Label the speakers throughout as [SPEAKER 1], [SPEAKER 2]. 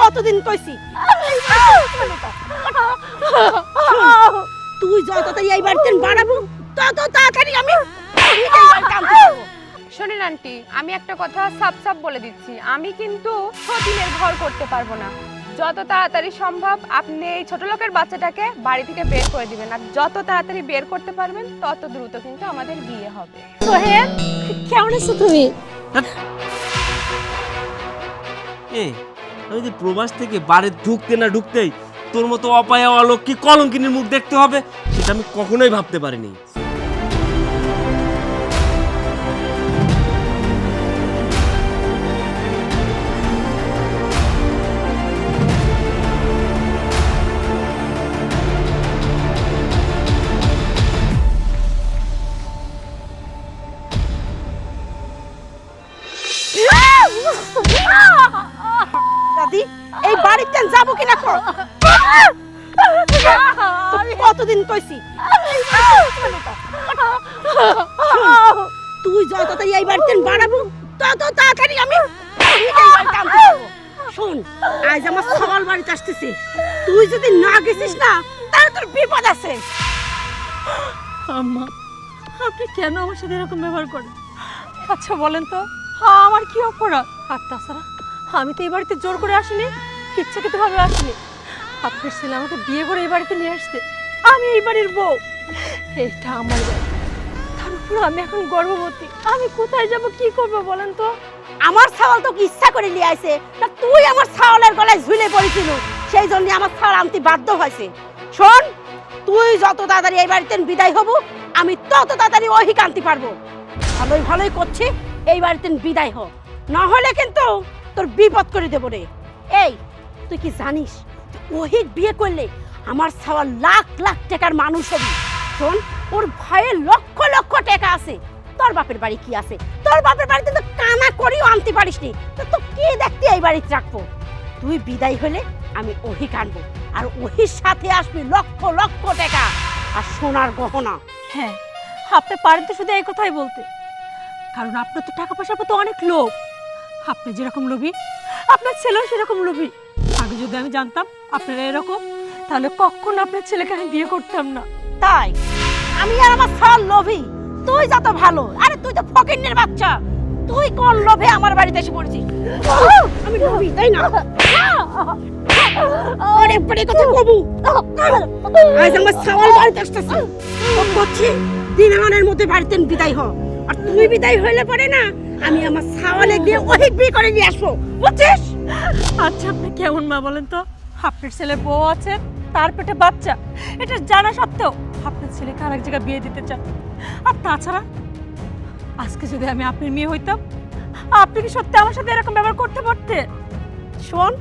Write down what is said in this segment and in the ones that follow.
[SPEAKER 1] কতদিন কইছি তুই যত তাড়াতাড়ি এই বাড়িতে বাড়াবো তত তাড়াতাড়ি আমি
[SPEAKER 2] শোনেন আন্টি, আমি একটা কথা সাপ সাপ বলে দিচ্ছি, আমি কিন্তু সতীনের ঘর করতে পারবো না। যত তাড়াতাড়ি সম্ভব আপনি এই ছোট লোকের বাচ্চাটাকে বাড়ি থেকে বের করে দিবেন, আর যত তাড়াতাড়ি বের করতে পারবেন তত দ্রুত কিন্তু আমাদের বিয়ে হবে।
[SPEAKER 1] সোহেল, কেমন আছো তুমি?
[SPEAKER 3] আমি যে প্রবাস থেকে বাড়ি ঢুকতে না ঢুকতেই তোর মতো অপায়া অলক্ষী কলঙ্কিনীর মুখ দেখতে হবে সেটা আমি কখনোই ভাবতে পারিনি।
[SPEAKER 1] দাদি, এই বাড়িতে যাবো কিনা কো? কতদিন কইছি তুই যত তাড়াতাড়ি এই বাড়িতে বাড়াবো তত তাড়াতাড়ি আমি শোন, আজ আমার সওয়াল বাড়িতে আসতেছে, তুই যদি না গেছিস না তাহলে তোর বিপদ আছে।
[SPEAKER 4] আম্মা, আপনি কেন আমার সাথে এরকম ব্যবহার করেন? আচ্ছা বলেন তো, আমার কি অপরাধ? আর তাছাড়া আমি তো এই বাড়িতে জোর করে আসিনি, ইচ্ছাকৃতভাবে আসিনি। আপনার ছেলে আমাকে বিয়ে করে এই বাড়িতে নিয়ে আসছে, আমি এই বাড়ির বউ, এটা আমার বাড়ি। তার উপর আমি এখন গর্ভবতী, আমি কোথায় যাব, কি করবো বলেন তো?
[SPEAKER 1] আমার ছাওয়াল তো ইচ্ছা করে নিয়ে আইছে না, তুই আমার ছাওয়ালের গলায় ঝুলে পড়েছিল, সেই জন্য আমার ছাওয়াল আনতে বাধ্য হয়েছে। শোন, তুই যত তাড়াতাড়ি এই বাড়িতে বিদায় হব আমি তত তাড়াতাড়ি ওহিকে আনতে পারবো। ভালোই ভালোই করছি, এই বাড়িতে বিদায় হ, না হলে কিন্তু তোর বিপদ করে দেবো রে। এই তুই কি জানিস ওহিক বিয়ে করলে আমার ছাওয়াল লাখ লাখ টাকার মানুষ হবে। শোন, ওর ভাইয়ের লক্ষ লক্ষ টাকা আছে, তোর বাপের বাড়ি কি আছে? তোর বাপের বাড়িতে তো কানা করিও আনতে পারিসনি, তো কি দেখতে এই বাড়িতে রাখবো? তুই বিদায় হলে আমি ওহিক আনবো, আর ওহির সাথে আসবি লক্ষ লক্ষ টাকা আর সোনার গহনা।
[SPEAKER 4] হ্যাঁ, আপনি পারেন তো শুধু এই কথাই বলতে, কারণ আপনার তো টাকা পয়সার প্রতি অনেক লোভ। আপনি যেরকম লোভী, আপনার ছেলেও সেরকম লোভী। আগে যদি আমি জানতাম আপনারা এরকম, তাহলে কখনো আপনার ছেলেকে আমি বিয়ে করতাম না।
[SPEAKER 1] তাই আমি আর আমার ছাওয়াল লোভী? তুই যত ভালো, আরে তুই তো ফকিন্নের বাচ্চা, তুই কোন লোভে আমার বাড়িতে এসে পড়েছিস? আমি লোভী তাই না? আরে পরে কথা কবু, আজ আমার ছাওয়াল বাড়িতে আসতেছে, ও বলছি দিনামানের মধ্যে বাড়িতে বিদায় হ, আর তুই বিদায় হইলে পরে না আমি আমার ছাওয়ালে দিয়ে ওহিক বিয়ে করে নিয়ে আসবো, বুঝছিস?
[SPEAKER 4] আচ্ছা, আপনি কেমন মা বলেন তো? আপনার ছেলে বউ আছে, তার পেটে বাচ্চা, এটা জানা সত্ত্বেও আপনার ছেলেকে আরেক জায়গায় বিয়ে দিতে চান। আর তাছাড়া আজকে যদি আমি আপনার মেয়ে হইতাম, আপনি কি সত্যি আমার সাথে এরকম ব্যবহার করতে পারতেন?
[SPEAKER 1] শোন,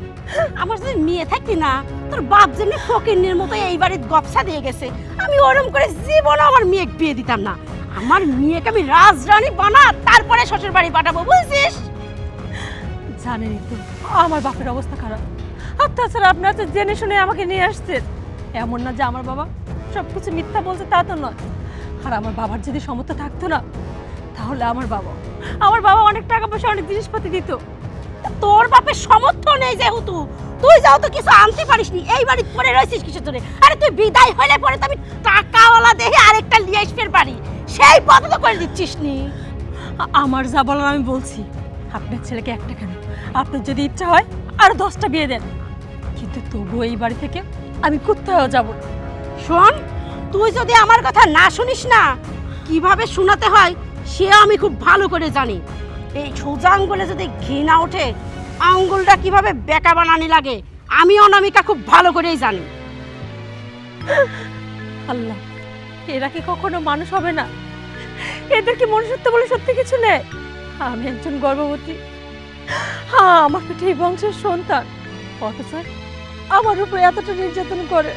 [SPEAKER 1] আমার যদি মেয়ে থাকতি না, তোর বাপ যেমনি ফকিন্নের মতো এই বাড়ির গপসা দিয়ে গেছে, আমি ওরম করে জীবনে আমার মেয়েকে বিয়ে দিতাম না। আমার মেয়েকে আমি রাজরানী বানা তারপরে শ্বশুর বাড়ি পাঠাবো, বুঝছিস?
[SPEAKER 4] জানেনই তো আমার বাপের অবস্থা খারাপ, আর তাছাড়া আপনার তো জেনে শুনে আমাকে নিয়ে আসছেন। এমন না যে আমার বাবা সবকিছু মিথ্যা বলছে, তা তো নয়। আর আমার বাবার যদি সমর্থ থাকতো না, তাহলে আমার বাবা অনেক টাকা পয়সা, অনেক জিনিসপাতি দিত।
[SPEAKER 1] তোর বাপের সমর্থ নেই যেহেতু, তুই যাও তো কিছু আনতে পারিসনি, এই বাড়ি পরে রয়েছিস কিসের জন্য? আরে তুই বিদায় হলে পরে তো আমি টাকাওয়ালা দেখে আরেকটা লিয়ে আসতে পারি, সেই পথ তো করে দিচ্ছিস নি।
[SPEAKER 4] আমার যা বলার আমি বলছি, আপনার ছেলেকে একটা কেন, আপনার যদি ইচ্ছা হয় আর 10টা বিয়ে দেন, কিন্তু তবুও এই বাড়ি থেকে আমি কোথাও যাব না।
[SPEAKER 1] শোন, তুই যদি আমার কথা না শুনিস না, কিভাবে শোনাতে হয় সে আমি খুব ভালো করে জানি। এই সোজা আঙ্গুলে যদি ঘি না ওঠে, আঙ্গুলটা কিভাবে বেঁকা বানানি লাগে আমি অনামিকা খুব ভালো করেই জানি।
[SPEAKER 4] আল্লাহ, এরা কি কখনো মানুষ হবে না? এদের কি মনুষ্যত্ব বলে সত্যি কিছু নেই? আমি একজন গর্ভবতী, আমার পেটে এই বংশের সন্তান, অথচ আমার উপর এতটা নির্যাতন করে।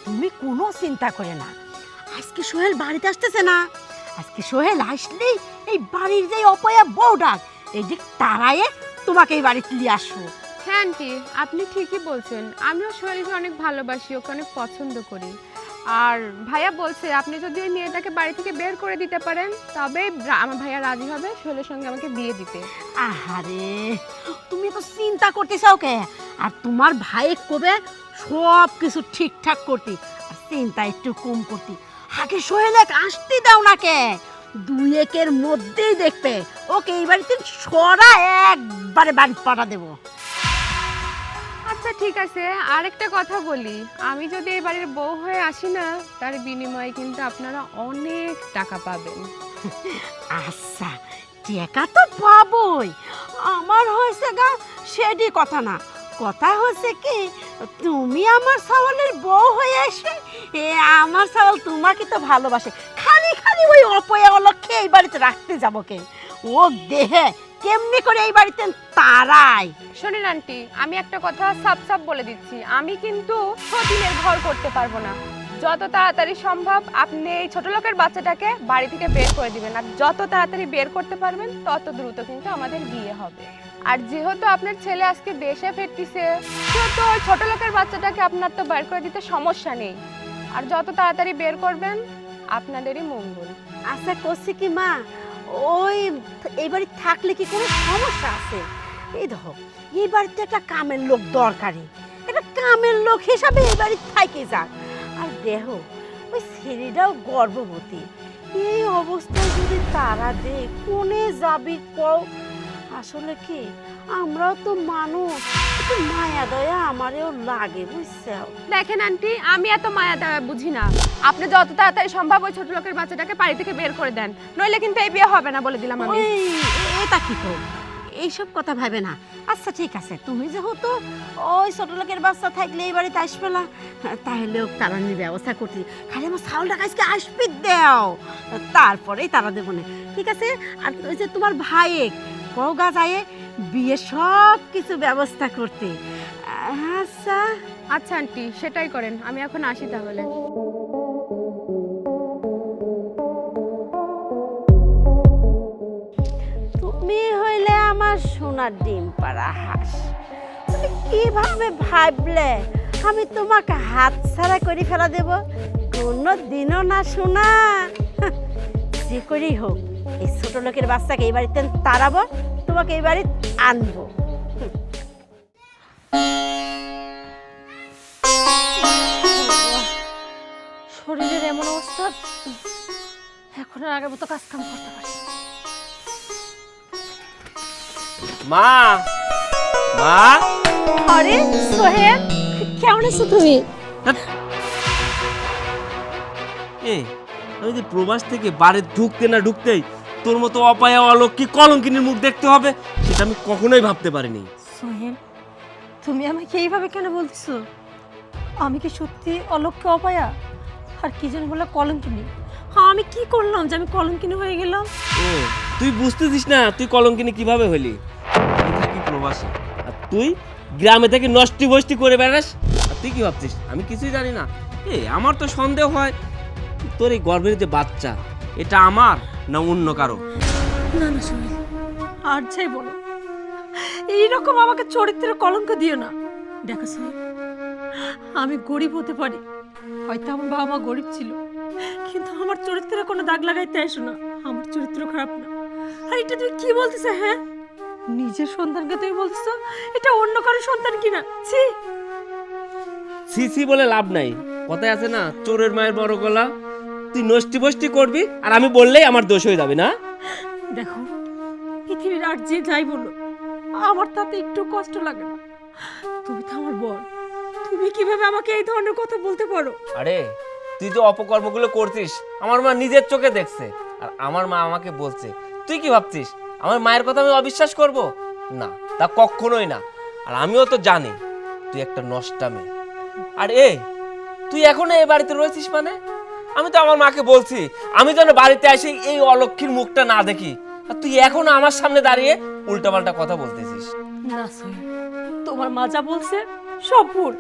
[SPEAKER 1] তুমি কোনো চিন্তা করে না, আজকে সোহেল বাড়িতে আসতেছে না, আজকে সোহেল আসলেই এই বাড়ির যে অপয়া বউ ডাক এই যে তারায়ে তোমাকে এই বাড়িতে নিয়ে আসবো।
[SPEAKER 2] হ্যাঁ আন্টি, আপনি ঠিকই বলছেন। আমিও সোহেলকে অনেক ভালোবাসি, ওকে অনেক পছন্দ করি। আর ভাইয়া বলছে আপনি যদি ওই মেয়েটাকে বাড়ি থেকে বের করে দিতে পারেন তবে আমার ভাইয়া রাজি হবে সোহেলের সঙ্গে আমাকে বিয়ে দিতে।
[SPEAKER 1] আহারে, তুমি তো চিন্তা করতে চাও কে? আর তোমার ভাই কবে সব কিছু ঠিকঠাক করতে, আর চিন্তা একটু কম করতে। আগে সোহেলক আসতে দাও না কে, 2-1 মধ্যেই দেখবে ওকে এই বাড়িতে সরা একবারে বাড়ি পাঠা দেবো।
[SPEAKER 2] আচ্ছা ঠিক আছে, আরেকটা কথা বলি, আমি যদি এই বাড়ির বউ হয়ে আসি না তার বিনিময়ে কিন্তু আপনারা অনেক টাকা পাবেন।
[SPEAKER 1] আচ্ছা, টাকা তো পাবই, আমার হয়েছে গা সেটি কথা না, কথা হচ্ছে কি তুমি আমার সাওয়ালের বউ হয়ে এসে আমার সাওয়াল তোমাকে তো ভালোবাসে, খালি খালি ওই অপয়া অলক্ষে এই বাড়িতে রাখতে যাবো কে? ও দেহে কেমনি করে এই বাড়িতে তারাই।
[SPEAKER 2] শোনেন আন্টি, আমি একটা কথা সাপ সাপ বলে দিচ্ছি, আমি কিন্তু সতীনের ঘর করতে পারবো না। যত তাড়াতাড়ি সম্ভব আপনি এই ছোট লোকের বাচ্চাটাকে বাড়ি থেকে বের করে দিবেন, আর যত তাড়াতাড়ি বের করতে পারবেন তত দ্রুত কিন্তু আমাদের বিয়ে হবে। আর যেহেতু আপনার ছেলে আজকে দেশে ফিরতেছে, সেহেতু ওই ছোট লোকের বাচ্চাটাকে আপনার তো বের করে দিতে সমস্যা নেই। আর যত তাড়াতাড়ি বের করবেন আপনাদেরই মঙ্গল।
[SPEAKER 1] আচ্ছা করছি কি মা, ওই এই বাড়ি থাকলে কি কোনো সমস্যা আছে? এই দেখো, এই বাড়িতে একটা কামের লোক দরকারি, একটা কামের লোক হিসাবে এই বাড়ি থাইকে যাক। আর দেহ ওই ছেলেটাও গর্ভবতী, এই অবস্থায় যদি তারা দে কোনে যাবি কও? আসলে কি আমরাও তো মানুষ, একটু মায়া দয়া আমারও লাগে, বুঝছো?
[SPEAKER 2] দেখেন আন্টি, আমি এত মায়া দয়া বুঝি না। আপনি যত তাড়াতাড়ি সম্ভব ওই ছোট লোকের বাচ্চাটাকে বাড়ি থেকে বের করে দেন, নইলে কিন্তু এই বিয়ে হবে না বলে দিলাম আমি।
[SPEAKER 1] ওই এটা কি তো এইসব কথা ভাবে না। আচ্ছা ঠিক আছে, তুমি যেহেতু ওই ছোট লোকের বাচ্চা থাকলে এই বাড়িতে আসবে না, তাহলেও তাড়ানোর ব্যবস্থা করতে, খালি আমার চাউলটা আজকে আসবি দাও, তারপরেই তারা দেবো না, ঠিক আছে? আর ওই যে তোমার ভাইয়ে কৌগা যায় বিয়ে সব কিছু ব্যবস্থা করতে। আচ্ছা
[SPEAKER 2] আচ্ছা আন্টি, সেটাই করেন, আমি এখন আসি তাহলে।
[SPEAKER 1] তুমি হইলে আমার সোনার ডিম পাড়া হাঁস, তুমি কিভাবে ভাবলে আমি তোমাকে হাত ছাড়া করে ফেলা দেব? কোনো দিনও না শোনা। যে করেই হোক এই ছোট লোকের বাচ্চাকে এই বাড়িতে তাড়াবো, তোমাকে এই বাড়িতে আনবো।
[SPEAKER 4] শরীরের এমন অবস্থা, এখন আর আগের মতো কাজ কাম করতে পারি না।
[SPEAKER 3] মা, মা,
[SPEAKER 4] আরে সোহেল, কেমন আছো তুমি?
[SPEAKER 3] এই আমি যে প্রবাস থেকে বাড়ি ঢুকতে না ঢুকতেই তোর মতো অপায়া অলক্ষী কলঙ্কিনীর মুখ দেখতে হবে, সেটা আমি কখনোই ভাবতে পারিনি।
[SPEAKER 4] সোহেল, তুমি আমাকে এইভাবে কেন বলতেছো? আমি কি সত্যি অলক্ষ্য অপায়া? আর কি যেন বলে কলঙ্কিনী? হ্যাঁ, আমি কি করলাম যে আমি কলঙ্কিনী হয়ে গেলাম?
[SPEAKER 3] ও তুই বুঝতেছিস না তুই কলঙ্কিনী কিভাবে হলি? আমি থাকি প্রবাসে আর তুই গ্রামে থেকে নষ্টি বষ্টি করে বেড়াস, আর তুই কি ভাবছিস আমি কিছুই জানি না? আমার তো সন্দেহ হয় তোর এই গর্ভের যে বাচ্চা এটা আমার না অন্য কারো।
[SPEAKER 4] না না সোহেল, আর যাই বলো, এইরকম আমাকে চরিত্রের কলঙ্ক দিও না। দেখো সোহেল, আমি গরিব হতে পারি, হয়তো আমার বাবা মা গরিব ছিল, কিন্তু আমার চরিত্রে কোনো দাগ লাগাইতে এসো না। আমার চরিত্র খারাপ না। আর এটা তুমি কি বলতেছো? হ্যাঁ, নিজের সন্তানকে তুমি বলতেছো এটা অন্য কারো সন্তান কিনা? ছি
[SPEAKER 3] সিসি বলে লাভ নাই, কথায় আছে না চোরের মায়ের বড় গলা। তুই নষ্টি বষ্টি করবি আর আমি বললেই আমার দোষ হয়ে যাবে না?
[SPEAKER 4] দেখো, পৃথিবীর আর যে যাই বলো আমার তাতে একটু কষ্ট লাগে না। তুমি তো আমার বর, তুমি কিভাবে আমাকে এই ধরনের কথা বলতে পারো?
[SPEAKER 3] আরে তুই যে অপকর্মগুলো করছিস আমার মা নিজের চোখে দেখছে, আর আমার মা আমাকে বলছে। তুই কি ভাবছিস আমার মায়ের কথা আমি অবিশ্বাস করব? না, তা কখনোই না। আর আমিও তো জানি তুই একটা নষ্টা মেয়ে। আর তুই এখনো এই বাড়িতে রয়েছিস মানে? আমি তো আমার মাকে বলছি আমি যেন বাড়িতে এসে এই অলক্ষীর মুখটা না দেখি, আর তুই এখনো আমার সামনে দাঁড়িয়ে উল্টাপাল্টা কথা বলতেছিস।
[SPEAKER 4] না সোহেল, তোমার মা যা বলছে সব ভুল।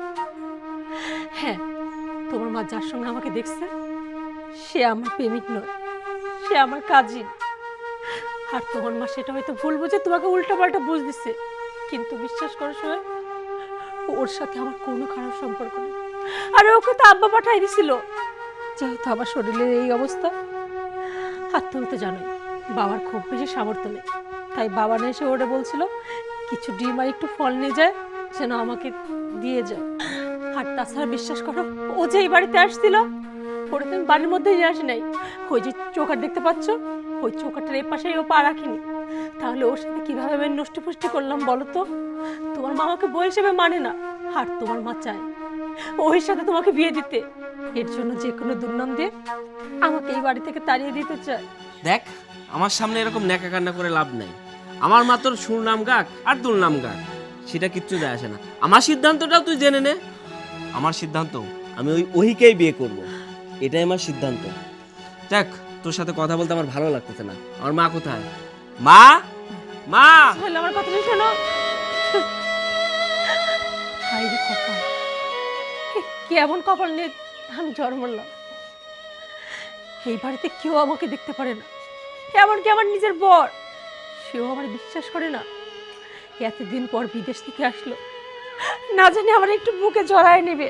[SPEAKER 4] হ্যাঁ, তোমার মা যার সঙ্গে আমাকে দেখছে সে আমার প্রেমিক নয়, সে আমার কাজিন। আর তোমার মা সেটা হয়তো ভুল বুঝে তোমাকে উল্টাপাল্টা বুঝ দিচ্ছে, কিন্তু বিশ্বাস করো সোহেল, ওর সাথে আমার কোনো খারাপ সম্পর্ক নেই। আর ওকে তো আব্বা পাঠাই দিছিল, যেহেতু আমার শরীরের এই অবস্থা। আর তুমি তো জানোই বাবার খুব বেশি সামর্থ্য নেই, তাই বাবা না এসে ওটা বলছিল কিছু ডিম আর একটু ফল নিয়ে যায় যেন আমাকে দিয়ে যায়। আর তাছাড়া বিশ্বাস করো, ও যে এই বাড়িতে আসছিল ওটা তুমি বাড়ির মধ্যে নিয়ে আসি নাই। ওই যে চৌকাট দেখতে পাচ্ছ, ওই চৌকাটের এই পাশেই ও পা রাখিনি। তাহলে ওর সাথে কিভাবে আমি নষ্ট পুষ্টি করলাম বলো তো? তোমার মা আমাকে বই হিসেবে মানে না, আর তোমার মা চায় ওর সাথে তোমাকে বিয়ে দিতে। এর জন্য যে কোনো দুর্নাম দিয়ে আমাকে এই বাড়ি থেকে তাড়িয়ে দিতে চায়।
[SPEAKER 3] দেখ, আমার সামনে এরকম ন্যাকা কান্না করে লাভ নাই। আমার মা তোর সুনাম গাক আর দুর্নাম গাক, সেটা কিচ্ছু যায় আসে না। আমার সিদ্ধান্তটাও তুই জেনে নে। আমার সিদ্ধান্ত, আমি ওহিকেই বিয়ে করব, এটাই আমার সিদ্ধান্ত। দেখ, তোর সাথে কথা বলতে আমার ভালো লাগতেছে না। আমার মা কোথায়? মা, মা!
[SPEAKER 4] তাহলে আমার কথাটা শোনো। হাই রে কপাল, কেমন কপাল নিয়ে আমি জন্মালাম। এই বাড়িতে কেউ আমাকে দেখতে পারে না, এমনকি আমার নিজের বর, সেও আমার বিশ্বাস করে না। এতদিন পর বিদেশ থেকে আসলো, না জানি আমার একটু বুকে জড়ায় নেবে,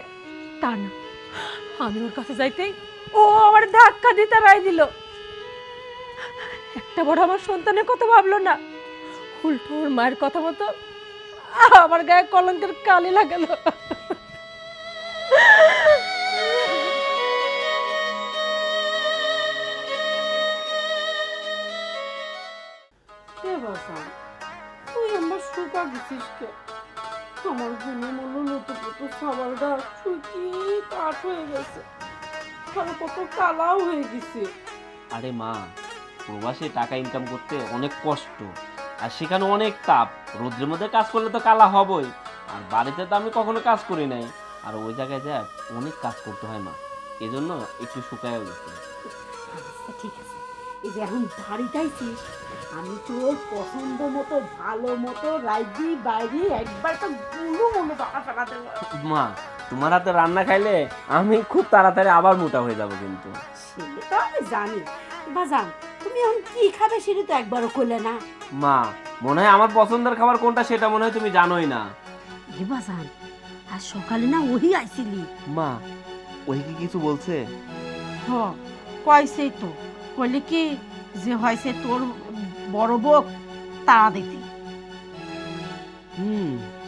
[SPEAKER 4] তা না, আমি ওর কাছে যাইতেই ও আমার ধাক্কা দিতে রায় দিল। একটা বড় আমার সন্তানের কথা ভাবলো না, উল্টো ওর মায়ের কথা মতো আমার গায়ে কলঙ্কের কালি লাগালো।
[SPEAKER 1] তুই আমার সুপা দিছিস কে? আমার গুনে মনে নতুন নতুন খাবারটা শুকিয়ে কাঠ হয়ে গেছে, আর কত কালাও হয়ে গেছে।
[SPEAKER 3] আরে মা, প্রবাসে টাকা ইনকাম করতে অনেক কষ্ট, আর সেখানে অনেক তাপ। রোদ্রের মধ্যে কাজ করলে তো কালা হবই। আর বাড়িতে তো আমি কখনো কাজ করি নাই, আর ওই জায়গায় যা অনেক কাজ করতে হয় মা, এজন্য একটু শুকায়ও গেছে।
[SPEAKER 1] ঠিক আছে, এই যে এখন বাড়িতে আইছিস, আমি তোর পছন্দ মতো ভালো মতো রাইদি বাইরে একবার তো গুলো মনে টাকা ফেলা দেবো।
[SPEAKER 3] মা, তোমার হাতে রান্না খাইলে আমি খুব তাড়াতাড়ি আবার মোটা হয়ে যাব। কিন্তু
[SPEAKER 1] সেটা আমি জানি বাজান, তুমি এখন কি খাবে সেটা তো একবারও করলে না।
[SPEAKER 3] মা, মনে হয় আমার পছন্দের খাবার কোনটা সেটা মনে হয় তুমি জানোই না।
[SPEAKER 1] এ বাজান, আজ সকালে না ওহি আইছিলি?
[SPEAKER 3] মা, ওই কি কিছু বলছে?
[SPEAKER 1] হ, কইছেই তো। কইলে কি যে হয়েছে তোর বড় বউ তাড়া দিতি।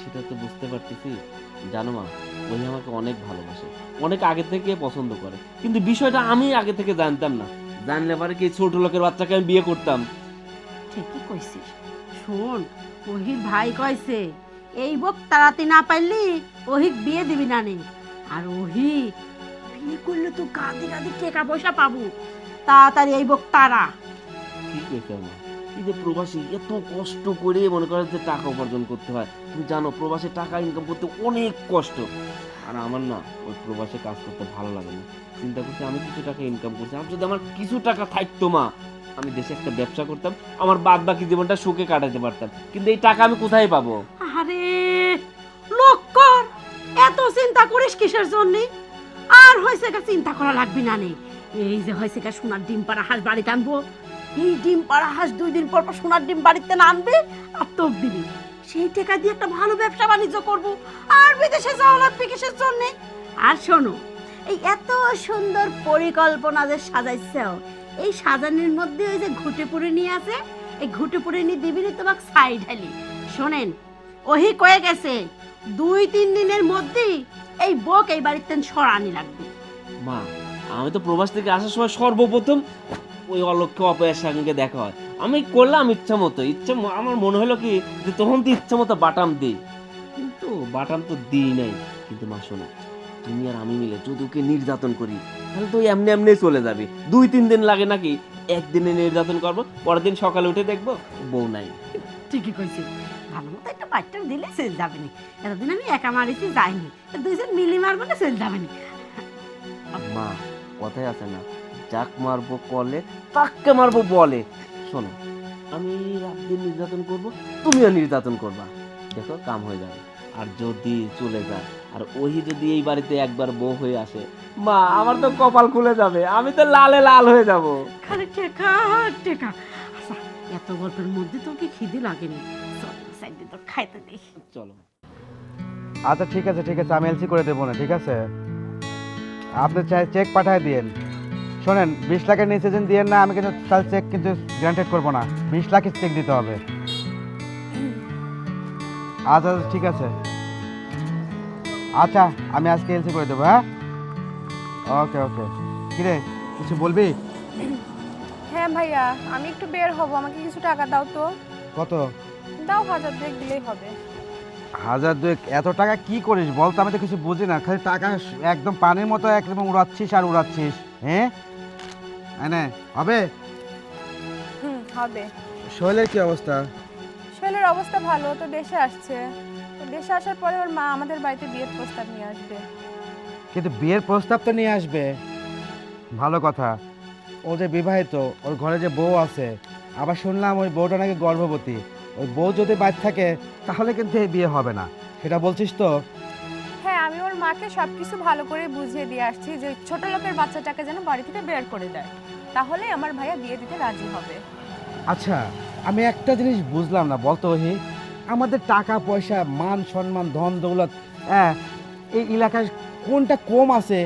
[SPEAKER 3] সেটা তো বুঝতে পারতেছি। জানো মা, ওই আমাকে অনেক ভালোবাসে, অনেক আগে থেকে পছন্দ করে, কিন্তু বিষয়টা আমি আগে থেকে জানতাম না। জানলে পারে কি ছোট লোকের বাচ্চাকে আমি বিয়ে করতাম।
[SPEAKER 1] ঠিকই কইছিস। শোন, ওহির ভাই কইছে এই বউ তাড়াতে না পারলি ওহিক বিয়ে দিবি না নে। আর ওহি বিয়ে করলে তো গাদি গাদি টাকা পয়সা পাবো, তাড়াতাড়ি এই বউ তারা।
[SPEAKER 3] ঠিক হয়েছে মা, এই যে প্রবাসী এত কষ্ট করে মনে করে যে টাকা উপার্জন করতে হয়। তুমি জানো প্রবাসে টাকা ইনকাম করতে অনেক কষ্ট। আর আমার না ওই প্রবাসে কাজ করতে ভালো লাগে না। চিন্তা করছি আমি কিছু টাকা ইনকাম করছি, আর যদি আমার কিছু টাকা থাকতো মা, আমি দেশে একটা ব্যবসা করতাম, আমার বাদ বাকি জীবনটা সুখে কাটাতে পারতাম। কিন্তু এই টাকা আমি কোথায় পাবো?
[SPEAKER 1] আরে লোক কর, এত চিন্তা করিস কিসের জন্য? আর হয়েছে কা চিন্তা করা লাগবে না নে। এই যে হয়েছে কা সোনার ডিম পাড়া হাঁস বাড়িতে আনবো, এই ডিম পাড়া হাঁস 2 দিন পর পর সোনার ডিম বাড়িতে না আনবে আর তোক দিবি, সেই টাকা দিয়ে একটা ভালো ব্যবসা বাণিজ্য করব। আর বিদেশে যাওয়া লাগবে কিসের জন্য? আর শোনো, এই এত সুন্দর পরিকল্পনা যে সাজাইছো, এই সাজানোর মধ্যে ওই যে ঘুটে পুরে নিয়ে আছে, এই ঘুটে পুরে নিয়ে দিবি নি তোমাকে সাইড ঢালি। শোনেন, ওহি কয়ে গেছে 2-3 দিনের মধ্যেই এই বউকে এই বাড়িতে সরানি লাগবে।
[SPEAKER 3] মা, আমি তো প্রবাস থেকে আসার সময় সর্বপ্রথম ওই অলক্ষ্য অপয়ের সঙ্গে দেখা হয়। আমি করলাম ইচ্ছা মতো, আমার মনে হলো কি যে তখন তো ইচ্ছা মতো বাটাম দিই, কিন্তু বাটাম তো দিই নাই। কিন্তু মা শোনো, তুমি আর আমি মিলে যদি ওকে নির্যাতন করি তাহলে তো এমনি এমনি চলে যাবে। 2-3 দিন লাগে নাকি? একদিনে নির্যাতন করবো, পরের দিন সকালে উঠে দেখবো বউ নাই।
[SPEAKER 1] ঠিকই কইছি, ভালো মতো একটা বাচ্চা দিলে চলে যাবে না। এতদিন আমি একা মারিছি যাইনি, 2জন মিলি মারবো না চলে যাবে না।
[SPEAKER 3] মা, কথাই আছে না, যাক মারবো কলে তাকে মারবো বলে। শোনো, আমি রাত দিন নির্যাতন করবো, তুমিও নির্যাতন করবা, দেখো কাম হয়ে যাবে। আর যদি চলে যায় আর ওহি যদি এই বাড়িতে একবার বউ হয়ে আসে, মা আমার তো কপাল খুলে যাবে, আমি তো লালে লাল হয়ে যাব।
[SPEAKER 1] খালি টেকা টেকা। আচ্ছা, এত গল্পের মধ্যে তোর কি খিদে লাগেনি? চল সাইডে তো খাইতে দে।
[SPEAKER 3] চলো।
[SPEAKER 5] আচ্ছা ঠিক আছে আমি এলসি করে দেবো না, ঠিক আছে? আপনি চাই চেক পাঠিয়ে দিয়েন। শোনেন, 20 লাখের নিচে যদি দিয়েন না, আমি কিন্তু তাহলে চেক কিন্তু গ্রান্টেড করবো না। 20 লাখের চেক দিতে হবে। আচ্ছা ঠিক আছে, আচ্ছা আমি আজকে এলসি করে দেবো। হ্যাঁ, ওকে ওকে। কিরে, কিছু বলবি?
[SPEAKER 2] হ্যাঁ ভাইয়া, আমি একটু বের হব, আমাকে কিছু টাকা দাও তো।
[SPEAKER 5] কত?
[SPEAKER 2] দাও 1000 দিলেই হবে।
[SPEAKER 5] 1002? এত টাকা কি করিস বল তো? আমি তো কিছু বুঝি না, খালি টাকা একদম পানির মতো একদম উড়াচ্ছিস আর উড়াচ্ছিস। হ্যাঁ না, হবে?
[SPEAKER 2] হবে।
[SPEAKER 5] শৈলের কি অবস্থা?
[SPEAKER 2] শৈলের অবস্থা ভালো, তো দেশে আসছে। তো দেশে আসার পরে ওর মা আমাদের বাড়িতে বিয়ের প্রস্তাব নিয়ে আসবে।
[SPEAKER 5] কিন্তু বিয়ের প্রস্তাব তো নিয়ে আসবে, ভালো কথা। ও যে বিবাহিত, ওর ঘরে যে বউ আছে, আবার শুনলাম ওই বউটা নাকি গর্ভবতী। ওই বউ যদি বাড়ি থাকে তাহলে কিন্তু এই বিয়ে হবে না, সেটা বলছিস তো?
[SPEAKER 2] হ্যাঁ, আমি ওর মাকে সবকিছু ভালো করে বুঝিয়ে দিয়ে আসছি যে ছোট লোকের বাচ্চাটাকে যেন বাড়ি থেকে বের করে দেয়, তাহলে আমার ভাইয়া বিয়ে দিতে রাজি হবে।
[SPEAKER 5] আচ্ছা, আমি একটা জিনিস বুঝলাম না, বলতো ওহি, আমাদের টাকা পয়সা মান সম্মান ধন দৌলত এই এলাকায় কোনটা কম আছে?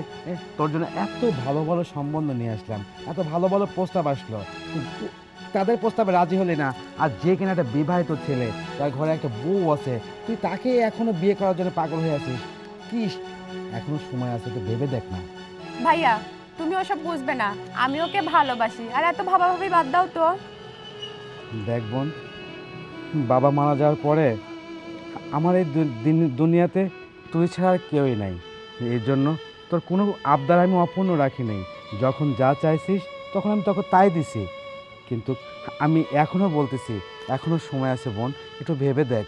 [SPEAKER 5] তোর জন্য এত ভালো ভালো সম্বন্ধ নিয়ে আসলাম, এত ভালো ভালো প্রস্তাব আসলো, তাদের প্রস্তাবে রাজি হলি না। আর যে কিনা একটা বিবাহিত ছেলে, তার ঘরে একটা বউ আছে, তুই তাকে এখনো বিয়ে করার জন্য পাগল হয়ে আছিস। কি এখনো সময় আছে, তো ভেবে দেখ না।
[SPEAKER 2] ভাইয়া, তুমি ওসব বুঝবে না, আমি ওকে ভালোবাসি, আর এত ভাবাভাবি বাদ দাও তো।
[SPEAKER 5] দেখ বোন, বাবা মারা যাওয়ার পরে আমার এই দুনিয়াতে তুই ছাড়া আর কেউই নাই। এর জন্য তোর কোনো আবদার আমি অপূর্ণ রাখি নাই। যখন যা চাইছিস তখন আমি তাই দিছি। কিন্তু আমি এখনও বলতেছি, এখনও সময় আছে বোন, একটু ভেবে দেখ।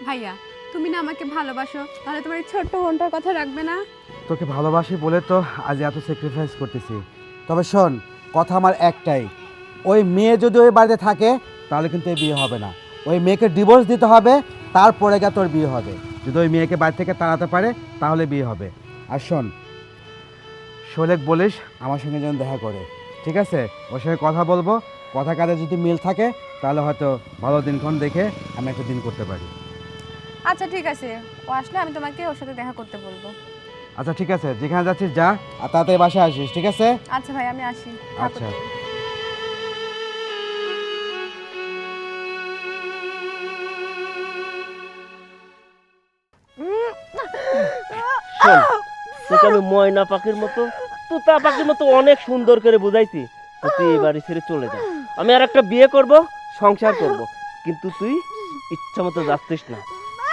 [SPEAKER 2] ভাইয়া, তুমি না আমাকে ভালোবাসো, তাহলে তোমার এই ছোট্ট বোনটার কথা রাখবে না?
[SPEAKER 5] তোকে ভালোবাসি বলে তো আজ এত স্যাক্রিফাইস করতেছি। তবে শোন, কথা আমার একটাই, ওই মেয়ে যদি ওই বাড়িতে থাকে তাহলে কিন্তু এই বিয়ে হবে না। ওই মেয়েকে ডিভোর্স দিতে হবে, তারপরে গিয়ে তোর বিয়ে হবে। যদি ওই মেয়েকে বাড়ি থেকে তাড়াতে পারে তাহলে বিয়ে হবে। আর শোন, শোলেক বলিস আমার সঙ্গে যেন দেখা করে, ঠিক আছে? ওর সঙ্গে কথা বলবো, কথা কাজে যদি মিল থাকে তাহলে হয়তো ভালো দিনক্ষণ দেখে আমি একটা দিন করতে পারি।
[SPEAKER 2] আচ্ছা ঠিক আছে, ও আসলে আমি তোমাকে ওর সাথে দেখা করতে বলবো।
[SPEAKER 5] আচ্ছা ঠিক আছে, যেখানে যাচ্ছিস যা, আর তাড়াতাড়ি বাসায় আসিস, ঠিক আছে?
[SPEAKER 2] আচ্ছা ভাই, আমি আসি।
[SPEAKER 5] আচ্ছা।
[SPEAKER 3] শোন, তোকে আমি ময়না পাখির মতো, তোতা পাখির মতো অনেক সুন্দর করে বুঝাইছি, তো তুই এই বাড়ি ছেড়ে চলে যা। আমি আর একটা বিয়ে করব, সংসার করব, কিন্তু তুই ইচ্ছা মতো যাচ্ছিস না।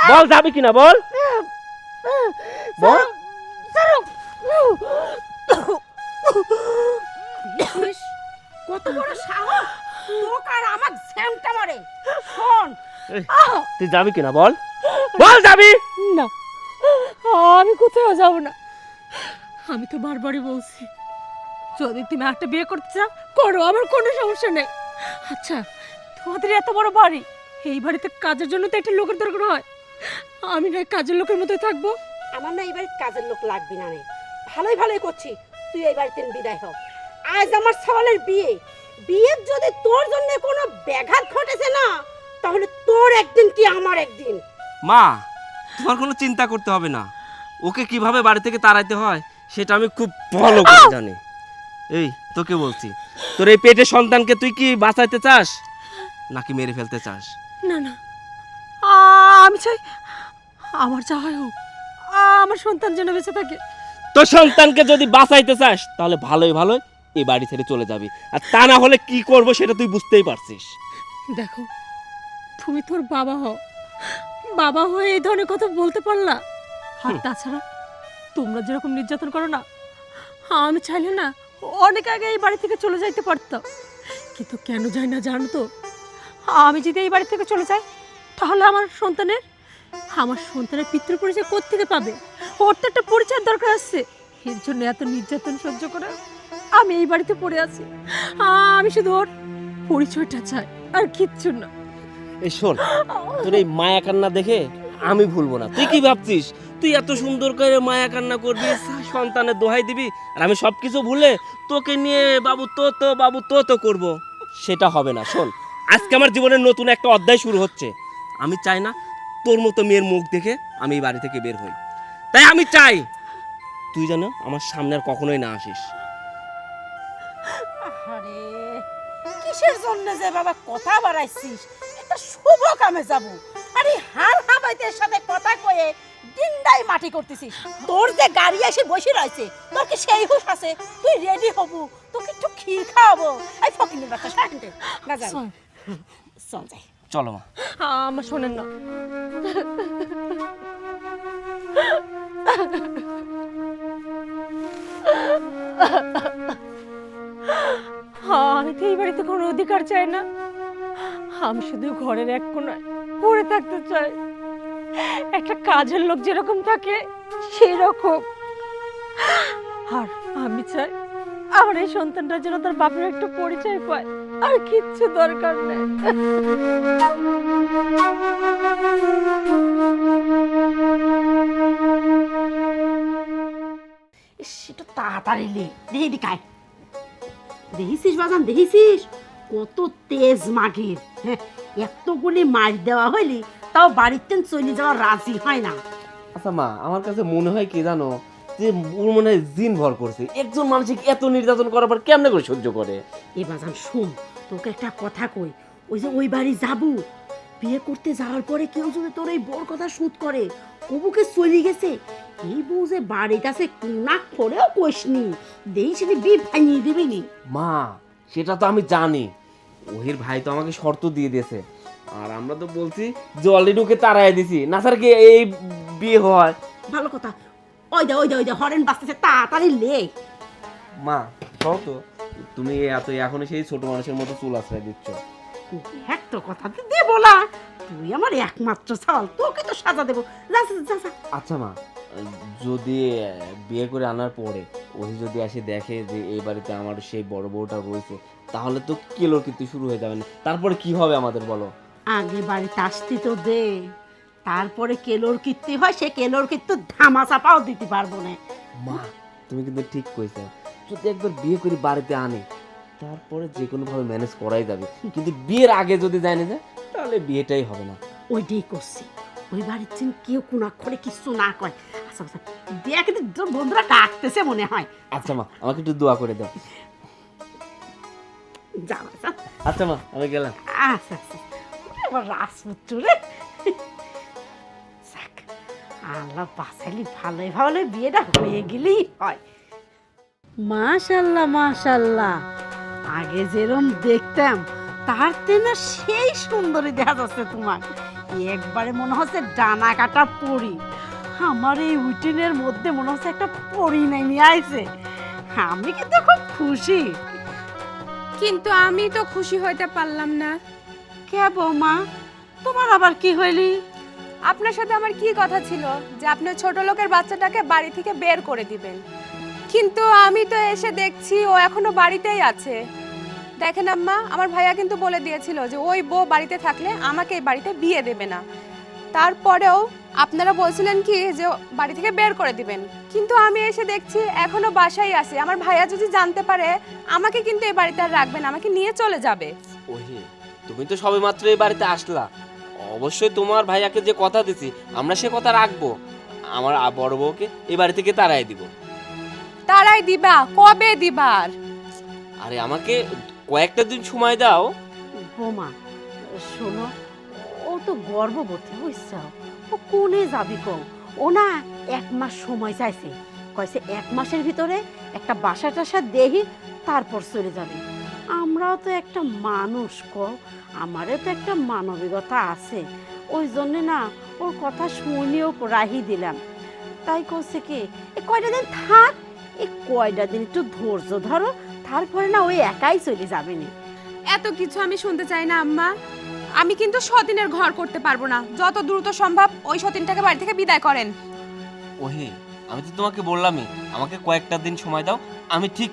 [SPEAKER 3] বল যাবি কিনা, বল বল।
[SPEAKER 1] কত বড় সাহস তোকে আর আমার ঝ্যাংটা মারে! শোন,
[SPEAKER 3] এই, তুই যাবি কিনা, বল বল যাবি
[SPEAKER 4] না, আমি কোথাও যাব না। আমি তো বারবারই বলছি, যদি তুমি একটা বিয়ে করতে চাও করো, আমার কোনো সমস্যা নেই। আচ্ছা, তোমাদের এত বড় বাড়ি, এই বাড়িতে কাজের জন্য তো একটা লোকের দরকার হয়। আমি না কাজের লোকের মতোই থাকবো।
[SPEAKER 1] আমার না এই বাড়ির কাজের লোক লাগবে না রে। ভালোই ভালোই করছি, তুই এই বাড়িতে বিদায় হ। আজ আমার সওয়ালের বিয়ে, বিয়ের যদি তোর জন্য কোনো ব্যাঘাত ঘটেছে না, তাহলে তোর একদিন কি আমার একদিন।
[SPEAKER 3] মা, তোমার কোনো চিন্তা করতে হবে না, ওকে কিভাবে বাড়ি থেকে তাড়াইতে হয় সেটা আমি খুব ভালো করে জানি। এই তোকে বলছি, তোর এই পেটের সন্তানকে তুই কি বাঁচাইতে চাস নাকি মেরে ফেলতে চাস?
[SPEAKER 4] না না, আমি চাই আমার যা হয় হোক, আমার সন্তান যেন বেঁচে থাকে।
[SPEAKER 3] তোর সন্তানকে যদি বাঁচাইতে চাস তাহলে ভালোই ভালোই এই বাড়ি ছেড়ে চলে যাবি, আর তা না হলে কি করব সেটা তুই বুঝতেই পারছিস।
[SPEAKER 4] দেখো, তুমি তোর বাবা হও, বাবা হয়ে এই ধরনের কথা বলতে পারলা? আর তাছাড়া তোমরা যেরকম নির্যাতন করো না, আমি চাইলে না অনেক আগে এই বাড়ি থেকে চলে যাইতে পারতাম, কিন্তু কেন যাই না জানো তো? আমি যদি এই বাড়ি থেকে চলে যাই তাহলে আমার সন্তানের পিতৃ পরিচয় কোত্থেকে পাবে? ওর তো একটা পরিচয়ের দরকার আছে। এর জন্য এত নির্যাতন সহ্য করে আমি এই বাড়িতে পড়ে আছি। আমি শুধু ওর পরিচয়টা চাই, আর কিচ্ছু না।
[SPEAKER 3] এই শোন, তোর এই মায়া কান্না দেখে আমি ভুলবো না। তুই কি ভাবছিস তুই এত সুন্দর করে মায়া কান্না করবি, সন্তানের দোহাই দিবি, আর আমি সব কিছু ভুলে তোকে নিয়ে বাবু তো করব? সেটা হবে না। শোন, আজকে আমার জীবনের নতুন একটা অধ্যায় শুরু হচ্ছে। আমি চাই না তোর মতো মেয়ের মুখ দেখে আমি এই বাড়ি থেকে বের হই। তাই আমি চাই তুই যেন আমার সামনে আর কখনোই না আসিস।
[SPEAKER 1] আরে কিসের জন্য যে বাবা কথা বাড়াইছিস? একটা শুভ কামে যাব। আরে হাল হাবাইতের সাথে কথা কয়ে দিনটাই মাটি করতেছিস। তোর যে গাড়ি এসে বসে রয়েছে, তোর কি সেই হুঁশ আছে তুই রেডি হবু, তোকে একটু ক্ষীর খাওয়াবো? এই ফকিনের বাচ্চা শান্তি না যাই, চল যাই।
[SPEAKER 3] চলো মা।
[SPEAKER 4] আমার শোনেন না, আমি তো এই বাড়িতে কোনো অধিকার চাই না। আমি শুধু ঘরের এক কোণায় পড়ে থাকতে চাই, একটা কাজের লোক যেরকম থাকে সেই রকম। আর আমি চাই আমার এই সন্তানটা যেন তার বাপের একটা পরিচয় পায়, আর কিচ্ছু দরকার নেই।
[SPEAKER 1] সেটা তাড়াতাড়ি লে দেখি দিকায়। দেখিস বাজান, দেখিস কত তেজ মাগির। হ্যাঁ, এতগুলি মার দেওয়া হইলি তাও বাড়িতে চলে যাওয়া রাজি হয় না।
[SPEAKER 3] আচ্ছা মা, আমার কাছে মনে হয় কি জানো, যে ওর মনে হয় জিন ভর করছে। একজন মানুষকে এত নির্যাতন করার পর কেমনে করে সহ্য করে?
[SPEAKER 1] এ বাজান শুন, তোকে একটা কথা কই, ওই যে ওই বাড়ি যাবো, বিয়ে করতে যাওয়ার পরে কেউ যদি তোর এই বোর কথা শুট করে, কবুকে চলে গেছে, এই বউ যে বাড়ির কাছে না করেও কইসনি, দেইছিনি বি ভাঙিয়ে দিবি নি।
[SPEAKER 3] মা সেটা তো আমি জানি, ওহির ভাই তো আমাকে শর্ত দিয়ে দিয়েছে, আর আমরা তো বলছি যে অলরেডি ওকে তাড়াই দিছি, না স্যার কি এই বিয়ে হয়?
[SPEAKER 1] ভালো কথা। ওই দে হরেন বাজতেছে, তাড়াতাড়ি লে।
[SPEAKER 3] মা শোনো তো, তুমি এত এখনো সেই ছোট মানুষের মতো চুল আশ্রয় দিচ্ছ।
[SPEAKER 1] একটা কথা তো দে বলা, তুই আমার একমাত্র ছাওয়াল, তোকে তো সাজা দেবো। যা যা, যা, যা।
[SPEAKER 3] আচ্ছা মা, যদি বিয়ে করে আনার পরে ওহি যদি এসে দেখে যে এই বাড়িতে আমার সেই বড় বউটা রয়েছে, তাহলে তো কেলোর কীর্তি শুরু হয়ে যাবে না। তারপরে কি হবে আমাদের বলো?
[SPEAKER 1] আগে বাড়িতে আসতে তো দে, তারপরে কেলোর কীর্তি হয়, সে কেলোর কীর্তি ধামা চাপাও দিতে পারবো না।
[SPEAKER 3] মা তুমি কিন্তু ঠিক কইছো, যদি একবার বিয়ে করে বাড়িতে আনে তারপরে যে কোনো ভাবে ম্যানেজ করাই যাবে, কিন্তু বিয়ের আগে যদি জানে যায় তাহলে বিয়েটাই হবে না।
[SPEAKER 1] ওইটাই করছি, ওই বাড়ির চেন কেউ কোন অক্ষরে কিছু না কয়। আচ্ছা আচ্ছা, দেখ তোর বন্ধুরা ডাকতেছে মনে হয়।
[SPEAKER 3] আচ্ছা মা, আমাকে একটু দোয়া করে দাও।
[SPEAKER 1] যা যা।
[SPEAKER 3] আচ্ছা মা, আমি গেলাম।
[SPEAKER 1] আচ্ছা আচ্ছা, আমার রাজপুত্র রে। যাক, আল্লাহ বাঁচাইলি, ভালোই ভালোই বিয়েটা হয়ে গেলেই হয়। মাশাল্লাহ মাশাল্লাহ, আগে যেরম দেখতাম তার থেকে সেই সুন্দরী দেখা যাচ্ছে তোমার। একবারে মনে হচ্ছে ডানা কাটা পরি। আমার এই উইটিনের মধ্যে মনে হচ্ছে একটা পরি নেমে আইছে। আমি কিন্তু খুব খুশি।
[SPEAKER 2] কিন্তু আমি তো খুশি হইতে পারলাম না।
[SPEAKER 1] কে বৌমা, তোমার আবার কি হইলি?
[SPEAKER 2] আপনার সাথে আমার কি কথা ছিল যে আপনি ছোট লোকের বাচ্চাটাকে বাড়ি থেকে বের করে দিবেন, কিন্তু আমি তো এসে দেখছি ও এখনো বাড়িতেই আছে। দেখেন আম্মা, আমার ভাইয়া কিন্তু বলে দিয়েছিল যে ওই বউ বাড়িতে থাকলে আমাকে এই বাড়িতে বিয়ে দেবে না। তারপরেও আপনারা বলছিলেন কি যে বাড়ি থেকে বের করে দিবেন, কিন্তু আমি এসে দেখছি এখনো বাসায় আছে। আমার ভাইয়া যদি জানতে পারে আমাকে কিন্তু এই বাড়িতে আর রাখবে না, আমাকে নিয়ে চলে যাবে।
[SPEAKER 3] ওহি, তুমি তো সবেমাত্র এই বাড়িতে আসলা, অবশ্যই তোমার ভাইয়াকে যে কথা দিছি আমরা সে কথা রাখবো। আমার বড় বউকে এই বাড়ি থেকে তাড়াই দিব।
[SPEAKER 2] তারাই দিবা? কবে দিবার?
[SPEAKER 3] আরে আমাকে কয়েকটা দিন সময় দাও।
[SPEAKER 1] বৌমা শোনো, ও তো গর্ভবতী বুঝছো, ও কোনে যাবি কও? ও না 1 মাস সময় চাইছে, কইছে 1 মাসের ভিতরে একটা বাসা টাসা দেহি তারপর চলে যাবে। আমরাও তো একটা মানুষ, আমারও তো একটা মানবিকতা আছে, ওই জন্যে না ওর কথা শুনিও রাহি দিলাম। তাই কইছে কি এই কয়টা দিন থাক, এই কয়টা দিন একটু ধৈর্য ধরো, তারপরে না ওই একাই চলে যাবে না।
[SPEAKER 2] এত কিছু আমি শুনতে চাই না আম্মা, আমি কিন্তু সতীনের ঘর করতে পারবো না। যত দ্রুত সম্ভব ওই সতীনটাকে বাড়ি থেকে বিদায় করেন।
[SPEAKER 3] ওহি, আমি তো তোমাকে বললামই আমাকে কয়েকটা দিন সময় দাও, আমি ঠিক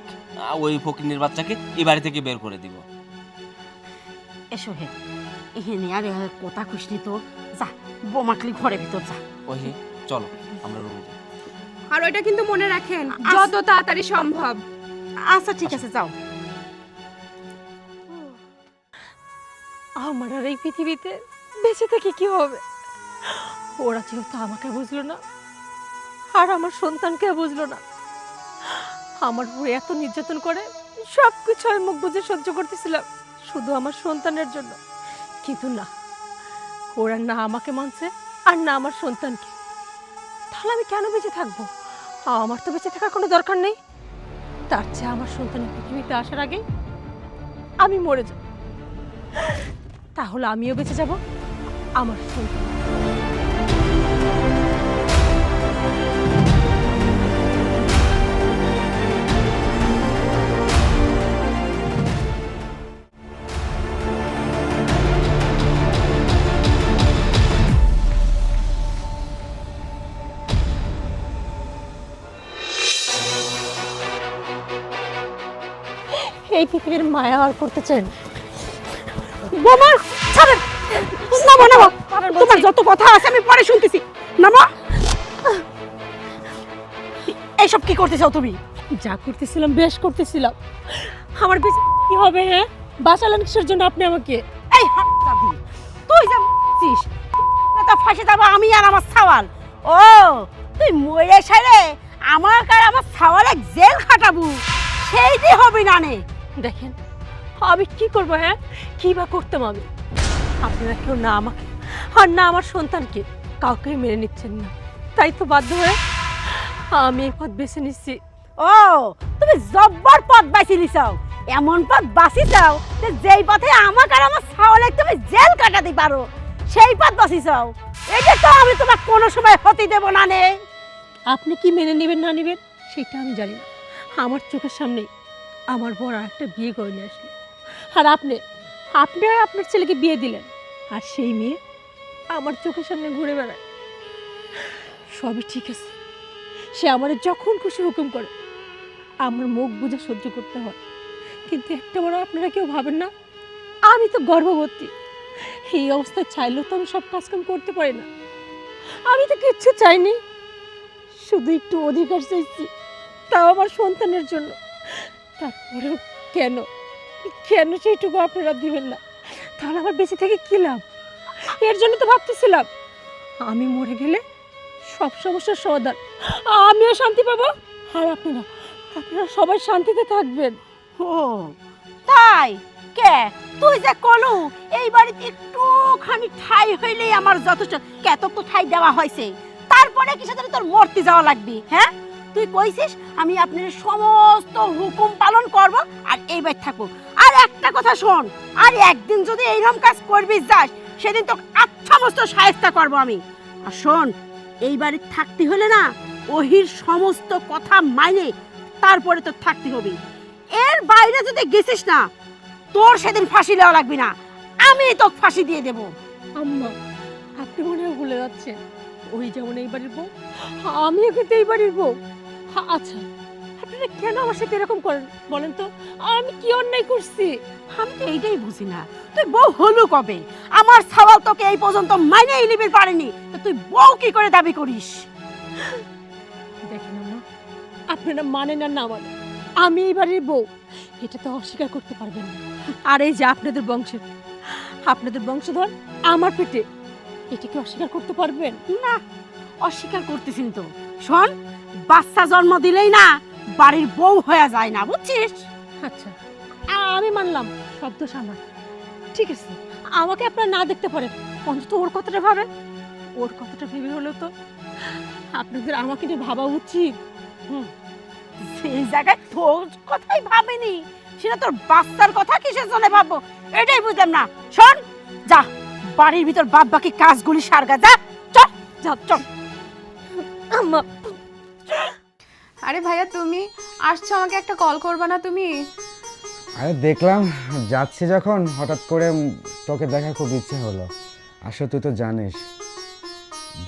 [SPEAKER 3] ওই ফকিনের বাচ্চাকে এই বাড়ি থেকে বের করে দিব।
[SPEAKER 1] এসো হে, এখানে আর কথা খুশনি তো, যা বোমাকলি ঘরে ভিতর যা।
[SPEAKER 3] ওহি চলো আমরা রুমে যাই।
[SPEAKER 2] আর ওইটা কিন্তু মনে রাখেন, যত তাড়াতাড়ি সম্ভব।
[SPEAKER 1] আচ্ছা ঠিক আছে, যাও।
[SPEAKER 4] আমার আর এই পৃথিবীতে বেঁচে থেকে কি হবে? ওরা যেহেতু আমাকে বুঝলো না, আর আমার সন্তানকে বুঝলো না, আমার উপরে এত নির্যাতন করে সব কিছু আমি মুখ বুঝে সহ্য করতেছিলাম শুধু আমার সন্তানের জন্য। কিন্তু না, ওরা না আমাকে মানছে আর না আমার সন্তানকে। তাহলে আমি কেন বেঁচে থাকবো? আমার তো বেঁচে থাকার কোনো দরকার নেই। তার চেয়ে আমার সন্তানের পৃথিবীতে আসার আগে আমি মরে যাব, তাহলে আমিও বেঁচে যাব, আমার সন্তান। এই পৃথিবীর মায়া আর করতে চাই না।
[SPEAKER 1] বোমা ছাড়েন, নামো নামো, তোমার যত কথা আছে আমি পরে শুনতেছি, নামো। এইসব কি করতে চাও তুমি?
[SPEAKER 4] যা করতেছিলাম বেশ করতেছিলাম। আমার বেঁচে কি হবে? হ্যাঁ, বাঁচালেন কিসের জন্য আপনি আমাকে?
[SPEAKER 1] এই হারামজাদি, তুই যে মারছিস, তা ফাঁসে যাবো আমি আর আমার সাওয়াল। ও তুই মরে সাইরে আমাকে আর আমার সাওয়ালে জেল খাটাবো, সেইটি হবি না নে।
[SPEAKER 4] দেখেন আমি কি করবো? হ্যাঁ, কি বা করতাম আমি? আপনারা কেউ না আমাকে আর না আমার সন্তানকে কাউকে মেনে নিচ্ছেন না, তাই তো বাধ্য হয়ে আমি এই পথ বেছে নিচ্ছি।
[SPEAKER 1] ও তুমি জব্বর পথ বাছি লিছাও, এমন পথ বাছি চাও যে যেই পথে আমাকে আর আমার সাওয়ালে তুমি জেল কাটাতে পারো, সেই পথ বাছি চাও। এটা তো আমি তোমার কোনো সময় হতে দেব না নে।
[SPEAKER 4] আপনি কি মেনে নেবেন না নেবেন সেটা আমি জানি না। আমার চোখের সামনেই আমার বড় একটা বিয়ে করে নিয়ে আসলো, আর আপনি আপনার ছেলেকে বিয়ে দিলেন, আর সেই মেয়ে আমার চোখের সামনে ঘুরে বেড়ায়। সবই ঠিক আছে, সে আমার যখন খুশি হুকুম করে আমার মুখ বুঝে সহ্য করতে হয়। কিন্তু একটা বড় আপনারা কেউ ভাবেন না, আমি তো গর্ভবতী। এই অবস্থায় চাইলেও তো আমি সব কাজকাম করতে পারি না। আমি তো কিচ্ছু চাইনি, শুধু একটু অধিকার চাইছি, তাও আমার সন্তানের জন্য। তারপরেও কেন কেন সেইটুকু আপনারা দিবেন না? তাহলে আমার বেঁচে থেকে কী লাভ? এর জন্য তো ভাবতেছিলাম আমি মরে গেলে সব সমস্যার সমাধান, আমিও শান্তি পাবো, আর আপনারা সবাই শান্তিতে থাকবেন।
[SPEAKER 1] ও তাই? কে তুই যে কলু এই বাড়িতে একটুখানি ঠাই হইলেই আমার যথেষ্ট। কত তো ঠাই দেওয়া হয়েছে, তারপরে কিসের জন্য তোর মরতে যাওয়া লাগবে? হ্যাঁ, তুই কইছিস আমি আপনার সমস্ত হুকুম পালন করব আর এই বাড়ি থাকবো। আর একটা কথা শোন, আর একদিন যদি এইরকম কাজ করবি যাস, সেদিন তো আচ্ছা মস্ত সাহায্য করবো আমি। আর শোন, এই বাড়ি থাকতে হলে না ওহির সমস্ত কথা মাইনে তারপরে তো থাকতে হবে। এর বাইরে যদি গেছিস না, তোর সেদিন ফাঁসি দেওয়া লাগবে না, আমি তোকে ফাঁসি দিয়ে দেব।
[SPEAKER 4] আম্মা, আপনি মনে হয় ভুলে যাচ্ছেন, ওই যেমন এই বাড়ির বউ, আমিও কিন্তু এই বাড়ির বউ। আচ্ছা, আপনারা কেন আমার সাথে এরকম করেন বলেন তো? আমি কি অন্যায় করছি?
[SPEAKER 1] আমি তো এইটাই বুঝি না, তুই বউ হলু কবে? আমার সওয়াল তোকে এই পর্যন্ত মাইনেই নিতে পারেনি, তো তুই বউ কি করে দাবি করিস?
[SPEAKER 4] দেখেন আম্মা, আপনারা মানেন আর না মানেন, আমি এই বাড়ির বউ, এটা তো অস্বীকার করতে পারবেন না। আর এই যে আপনাদের বংশধর আমার পেটে, এটাকে অস্বীকার করতে পারবেন
[SPEAKER 1] না, অস্বীকার করতেছি তো। শোন, বাচ্চা জন্ম দিলেই না বাড়ির বউ হয়ে যায় না, বুঝছিস?
[SPEAKER 4] আচ্ছা, আমি মানলাম সব দোষ আমার, ঠিক আছে, আমাকে আপনারা না দেখতে পারেন, অন্তত ওর কথাটা ভাবেন। ওর কথাটা ভেবে হলো তো আপনাদের আমাকে নিয়ে ভাবা উচিত।
[SPEAKER 1] সেই জায়গায় তোর কথাই ভাবিনি, সেটা তোর বাচ্চার কথা কিসের জন্য ভাববো এটাই বুঝলাম না। শোন, যা বাড়ির ভিতর বাদ বাকি কাজগুলি সারগা, যা চল যা চল।
[SPEAKER 4] আম্মা,
[SPEAKER 2] আরে ভাইয়া, তুমি আসছো, আমাকে একটা কল করবা না তুমি?
[SPEAKER 5] আরে দেখলাম যাচ্ছি যখন, হঠাৎ করে তোকে দেখার খুব ইচ্ছে হলো। আসলে তুই তো জানিস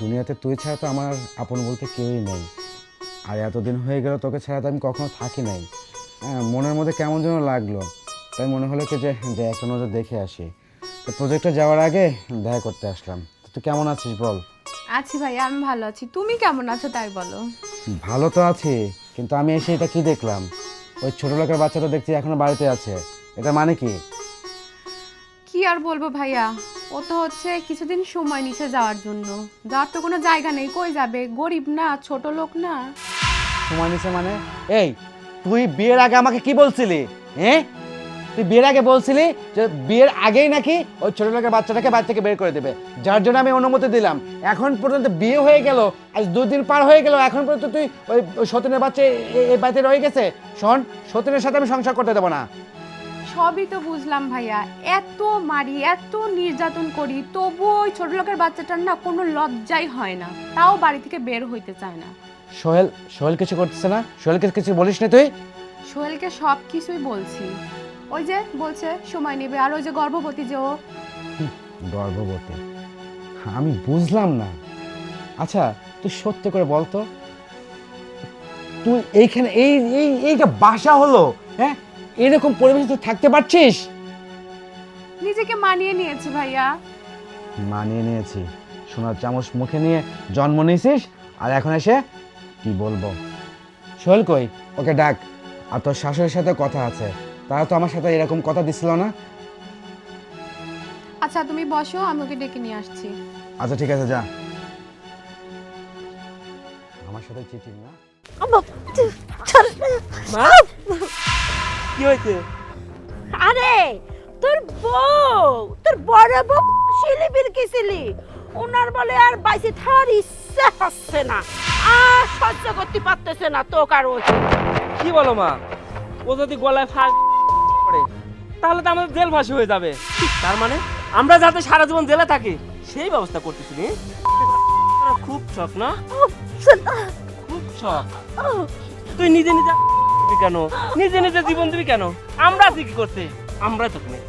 [SPEAKER 5] দুনিয়াতে তুই ছাড়া তো আমার আপন বলতে কেউই নেই, আর এতদিন হয়ে গেল তোকে ছাড়া তো আমি কখনো থাকি নাই। মনের মধ্যে কেমন যেন লাগলো, তাই মনে হলো কি যে একটা নজর দেখে আসি। প্রজেক্টে যাওয়ার আগে দেখা করতে আসলাম। তুই কেমন আছিস বল?
[SPEAKER 2] আছি ভাইয়া, আমি ভালো আছি। তুমি কেমন আছো তাই বলো।
[SPEAKER 5] ভালো তো আছি, কিন্তু আমি এসে এটা কি দেখলাম? ওই ছোট লোকের বাচ্চাটা দেখছি এখনো বাড়িতে আছে, এটা মানে কি?
[SPEAKER 2] কি আর বলবো ভাইয়া, ও তো হচ্ছে কিছুদিন সময় নিচে যাওয়ার জন্য। যাওয়ার তো কোনো জায়গা নেই, কই যাবে? গরিব না, ছোট লোক না।
[SPEAKER 5] সময় নিছে মানে? এই তুই বিয়ের আগে আমাকে কি বলছিলি? হ্যাঁ, তুই বিয়ের আগে বলছিলি যে বিয়ের আগেই নাকি ওই ছোট লোকের বাচ্চাটাকে বাড়ি থেকে বের করে দেবে, যার জন্য আমি অনুমতি দিলাম। এখন পর্যন্ত বিয়ে হয়ে গেল, আজ 2 দিন পার হয়ে গেল, এখন পর্যন্ত তুই ওই সতীনের বাচ্চা এই বাড়িতে রয়ে গেছে। শোন, সতীনের সাথে আমি সংসার করতে দেবো না।
[SPEAKER 2] সবই তো বুঝলাম ভাইয়া, এত মারি, এত নির্যাতন করি, তবু ওই ছোট লোকের বাচ্চাটার না কোনো লজ্জাই হয় না, তাও বাড়ি থেকে বের হইতে চায় না।
[SPEAKER 5] সোহেল কিছু করতেছে না? সোহেলকে কিছু বলিস না তুই?
[SPEAKER 2] সোহেলকে সব কিছুই বলছি, ওই যে বলছে সময় নেবে। আর ওই যে গর্ভবতী যে ও।
[SPEAKER 5] গর্ভবতী? আমি বুঝলাম না। আচ্ছা তুই সত্যি করে বলতো, তুই এইখানে এইটা বাসা হলো, হ্যাঁ, এরকম পরিবেশে তুই থাকতে পারছিস?
[SPEAKER 2] নিজেকে মানিয়ে নিয়েছি ভাইয়া।
[SPEAKER 5] মানিয়ে নিয়েছি? সোনার চামচ মুখে নিয়ে জন্ম নিয়েছিস, আর এখন এসে কি বলবো? সোহেল কই? ওকে ডাক। আর তোর শাশুড়ির সাথে কথা আছে, তারা তো আমার সাথে এরকম কথা দিছিল না।
[SPEAKER 2] আচ্ছা তুমি বসো, আমি ওকে ডেকে নিয়ে আসছি।
[SPEAKER 5] আচ্ছা ঠিক আছে, যা। আমার সাথে চিটিং না?
[SPEAKER 3] মা, কি হয়েছে?
[SPEAKER 1] আরে তোর বউ, তোর বড় বউ শিলিবির কিছিলি, ওনার বলে আর বাইসে থার ইচ্ছা হচ্ছে না, আর সহ্য করতে পারতেছে না তো কারো।
[SPEAKER 3] কি বলো মা? ও যদি গলায় ফাঁস করে তাহলে তো আমাদের জেল ফাঁসি হয়ে যাবে। তার মানে আমরা যাতে সারা জীবন জেলে থাকি সেই ব্যবস্থা করতেছি। নি খুব শখ না? খুব শখ। তুই নিজে নিজে দিবি কেন? নিজে নিজে জীবন দিবি কেন? আমরা আছি কি করতে? আমরা তো নেই।